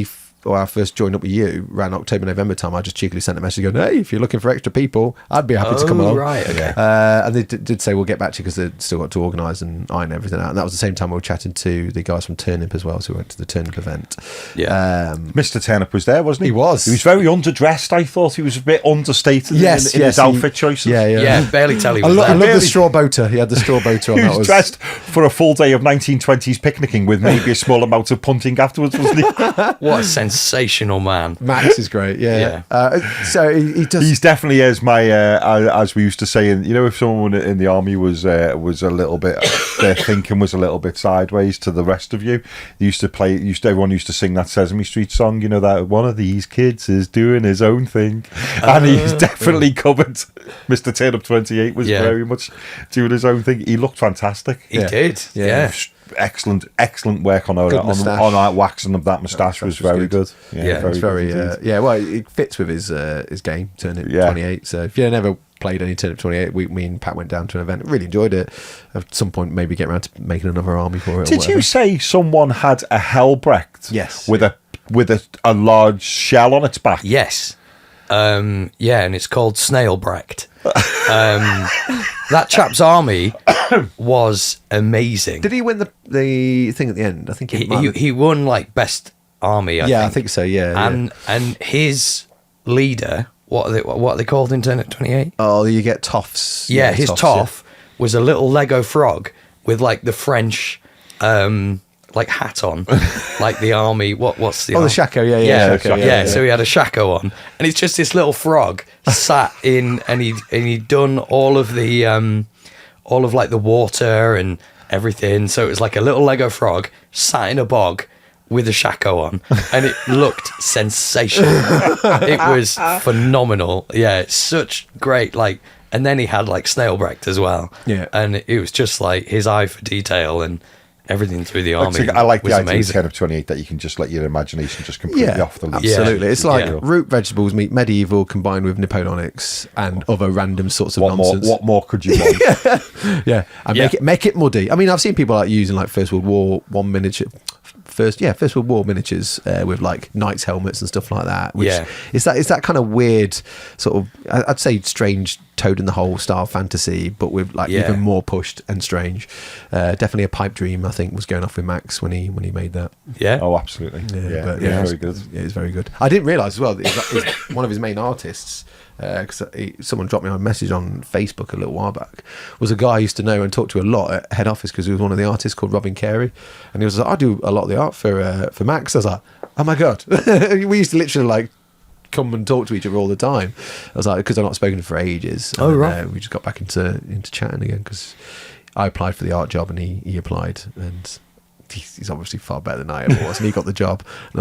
I first joined up with you around October, November time, I just cheekily sent a message going, hey, if you're looking for extra people, I'd be happy to come along. Right, okay. And they did say, we'll get back to you because they'd still got to organise and iron everything out. And that was the same time we were chatting to the guys from Turnip as well. So we went to the Turnip event. Yeah. Mr. Turnip was there, wasn't he? He was. He was very underdressed. I thought he was a bit understated in his outfit choices. Yeah, barely tell he I was love there. the straw boater. He had the straw boater on. He That was dressed for a full day of 1920s picnicking with maybe a small amount of punting afterwards, wasn't he? What a sensational man. Max is great. Yeah. So he does. He's definitely as my as we used to say, if someone in the army was a little bit, their thinking was a little bit sideways to the rest of you. They everyone used to sing that Sesame Street song, that one of these kids is doing his own thing, and he's definitely covered. Mr. Turnip 28 was very much doing his own thing. He looked fantastic. He did. Yeah. Excellent work on that waxing of that moustache was very good. It's very well, it fits with his game, Turnip 28. So if you never played any Turnip 28, me and Pat went down to an event, really enjoyed it. At some point, maybe get around to making another army for it. Did you say someone had a Helbrecht? Yes. With a large shell on its back? Yes. And it's called Snailbrecht. That chap's army was amazing. Did he win the thing at the end? I think He won like best army. I think so. Yeah. And his leader, what are they called in Turnip 28? Oh, you get toffs. Yeah, his toff was a little Lego frog with like the French like hat on, like the army. What's the? The shako. Yeah. So he had a shako on, and it's just this little frog sat in, and he'd done all of like the water and everything. So it was like a little Lego frog sat in a bog with a shako on, and it looked sensational. It was phenomenal. Yeah, it's such great and then he had like Snailbrecht as well. Yeah, and it was just like his eye for detail and everything through the army. I like the idea amazing. of Turnip 28 that you can just let your imagination just completely off the leash. Absolutely. It's like Yeah. root vegetables meet medieval combined with Napoleonics and other random sorts of nonsense. What more could you want? Yeah, and make it muddy. I mean, I've seen people like using like First World War First World War miniatures with like knights' helmets and stuff like that. Which is that kind of weird sort of, I'd say, strange Toad in the Hole style fantasy, but with like even more pushed and strange. Definitely a pipe dream, I think, was going off with Max when he made that. Yeah. Oh, absolutely. Yeah, very good. Yeah, it's very good. I didn't realise as well that he's one of his main artists. Because someone dropped me a message on Facebook a little while back, was a guy I used to know and talk to a lot at head office because he was one of the artists called Robin Carey, and he was like, I do a lot of the art for Max. I was like, oh my god. We used to literally like come and talk to each other all the time. I was like, because I've not spoken to him for ages. And right. We just got back into chatting again because I applied for the art job and he applied, and he's obviously far better than I ever was, and he got the job. And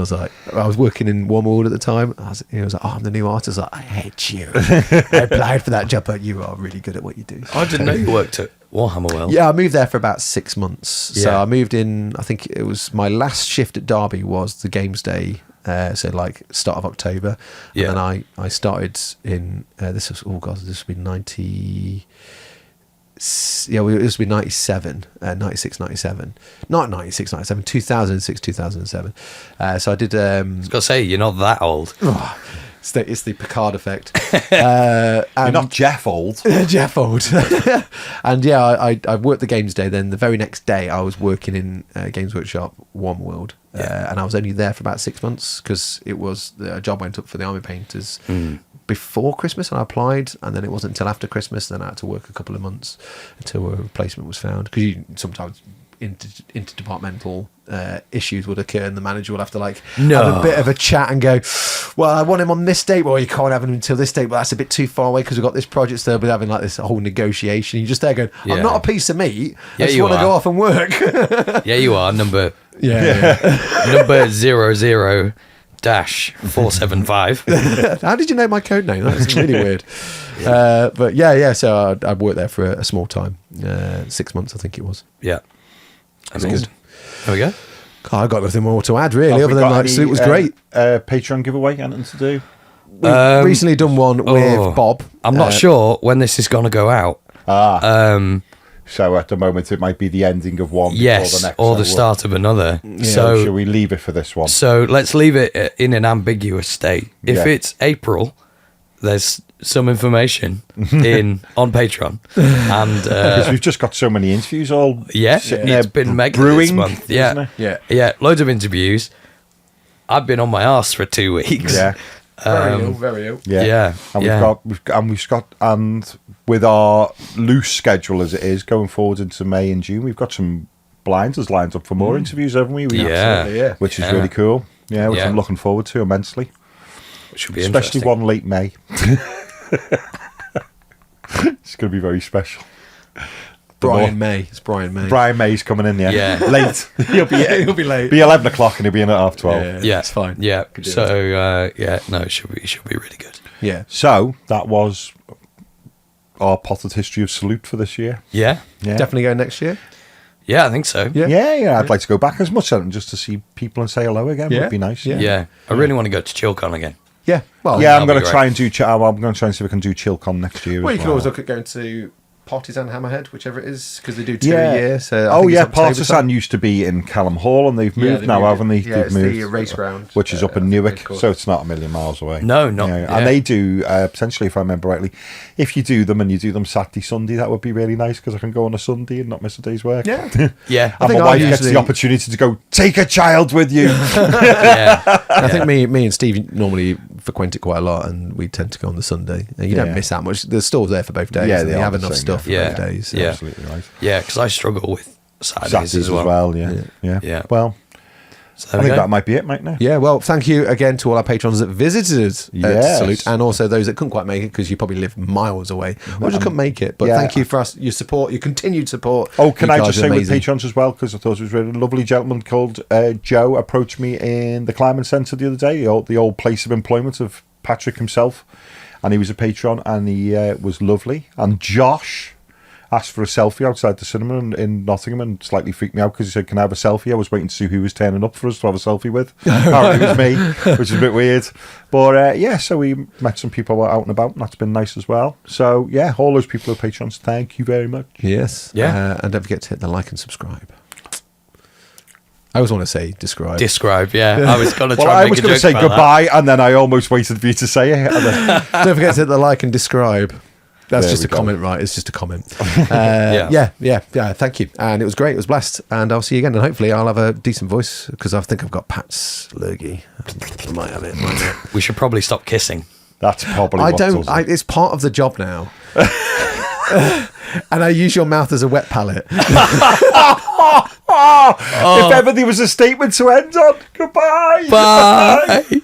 I was working in Warmwood at the time. He was like, oh, I'm the new artist. I was like, I hate you. I applied for that job, but you are really good at what you do. I didn't know you worked at Warhammer World. Yeah, I moved there for about 6 months. So I moved in, I think it was my last shift at Derby was the games day. So like start of October. And then I started in, this would be 90... Yeah, it was be 97, 96, 97. Not 96, 97, 2006, 2007. So I did... I was going to say, you're not that old. It's the Picard effect. You're not Jeff old. Jeff old. And I worked the games day. Then the very next day I was working in Games Workshop, Warm World. And I was only there for about 6 months because a job went up for the army painters before Christmas, and I applied, and then it wasn't until after Christmas then I had to work a couple of months until a replacement was found, because sometimes interdepartmental issues would occur, and the manager will have to like No. have a bit of a chat and go, well, I want him on this date. Well, you can't have him until this date, but that's a bit too far away because we've got this project. So they'll be having like this whole negotiation. You're just there going, Yeah. I'm not a piece of meat. Yeah, I just you want to are. go off and work. Yeah, you are number yeah. number 00-475. How did you know my code name? That's really weird. But yeah. So I worked there for a small time, 6 months, I think it was. Yeah, That's amazing. good. There we go. I got nothing more to add, really, Have we other than got like, any, Salute was great. Patreon giveaway, anything to do? We've recently done one with Bob. I'm not sure when this is going to go out. So at the moment, it might be the ending of one before Yes, the next. or the so start of another. So So shall we leave it for this one? So let's leave it in an ambiguous state. If Yeah. it's April, there's some information on Patreon, and Because we've just got so many interviews all yeah, sitting it's there been mega brewing this month. isn't Yeah, it? Yeah. loads of interviews. I've been on my arse for 2 weeks. Yeah. Very ill. Yeah, And yeah. and with our loose schedule as it is going forward into May and June, we've got some blinders lined up for more interviews, haven't we? Yeah. Absolutely, yeah. Which is Yeah. really cool. Yeah, which Yeah. I'm looking forward to immensely. Should be Especially interesting. one late May. It's going to be very special. Brian May. It's Brian May. Brian May's coming in, yeah. Yeah. Late. He'll be He'll be late. be 11 o'clock and he'll be in at 12:30. Yeah, it's fine. Yeah. Could do So no, it should be really good. Yeah. So that was our potted history of Salute for this year. Yeah, Yeah. Definitely go next year. yeah, I think so. Yeah. Yeah, I'd like to go back as much as just to see people and say hello again. Yeah. Would be nice. Yeah. Yeah, I really want to go to ChillCon again. Yeah. Well, Yeah, I'm that'll going be to try and do. I'm going to try and see if I can do ChillCon next year. Well, as you can always look at going to Partisan Hammerhead, whichever it is, because they do two a year. So I think it's October Partisan time. used to be in Callum Hall, and they've moved they now, moved haven't they? it. Yeah, They've it's moved, the race ground, which is up in race Newark, course. so it's not a million miles away. No, not. Yeah. And they do potentially, if I remember rightly, if you do them and you do them Saturday, Sunday, that would be really nice because I can go on a Sunday and not miss a day's work. Yeah. Yeah, And think my I wife gets usually- the opportunity to go take a child with you. yeah. I think me and Steve normally frequent it quite a lot, and we tend to go on the Sunday. And you Yeah. don't miss that much. The store's there for both days. Yeah, and they they are have the enough same, stuff yeah. for both days. So. Yeah. Absolutely right. Yeah, because I struggle with Saturdays as well. Yeah. So Well, I there we think go. that might be it, mightn't it? Yeah, well, thank you again to all our patrons that visited Yes. Salute, and also those that couldn't quite make it because you probably live miles away or just couldn't make it. But Yeah. thank you for your support, your continued support. Oh, can You I guys just are say with amazing. patrons as well, because I thought it was really lovely gentleman called Joe approached me in the Climbing Centre the other day, the old place of employment of Patrick himself, and he was a patron, and he was lovely. And Josh asked for a selfie outside the cinema in Nottingham and slightly freaked me out because he said, can I have a selfie? I was waiting to see who was turning up for us to have a selfie with. Apparently it was me, which is a bit weird. But yeah, so we met some people out and about, and that's been nice as well. So yeah, all those people who are patrons, thank you very much. Yes. Yeah. And don't forget to hit the like and subscribe. I always want to say describe. Describe, yeah. I was going to try Well, I and was make a going to joke say about goodbye, and then I almost waited for you to say it. And then- Don't forget to hit the like and describe. That's There just we a go. comment, right? It's just a comment. Yeah. Yeah. Thank you. And it was great. It was blessed. And I'll see you again. And hopefully I'll have a decent voice because I think I've got Pat's lurgy. Might have it. Might not. that. We should probably stop kissing. That's probably I what don't. does it. It's part of the job now. And I use your mouth as a wet palette. If ever there was a statement to end on, goodbye. Bye.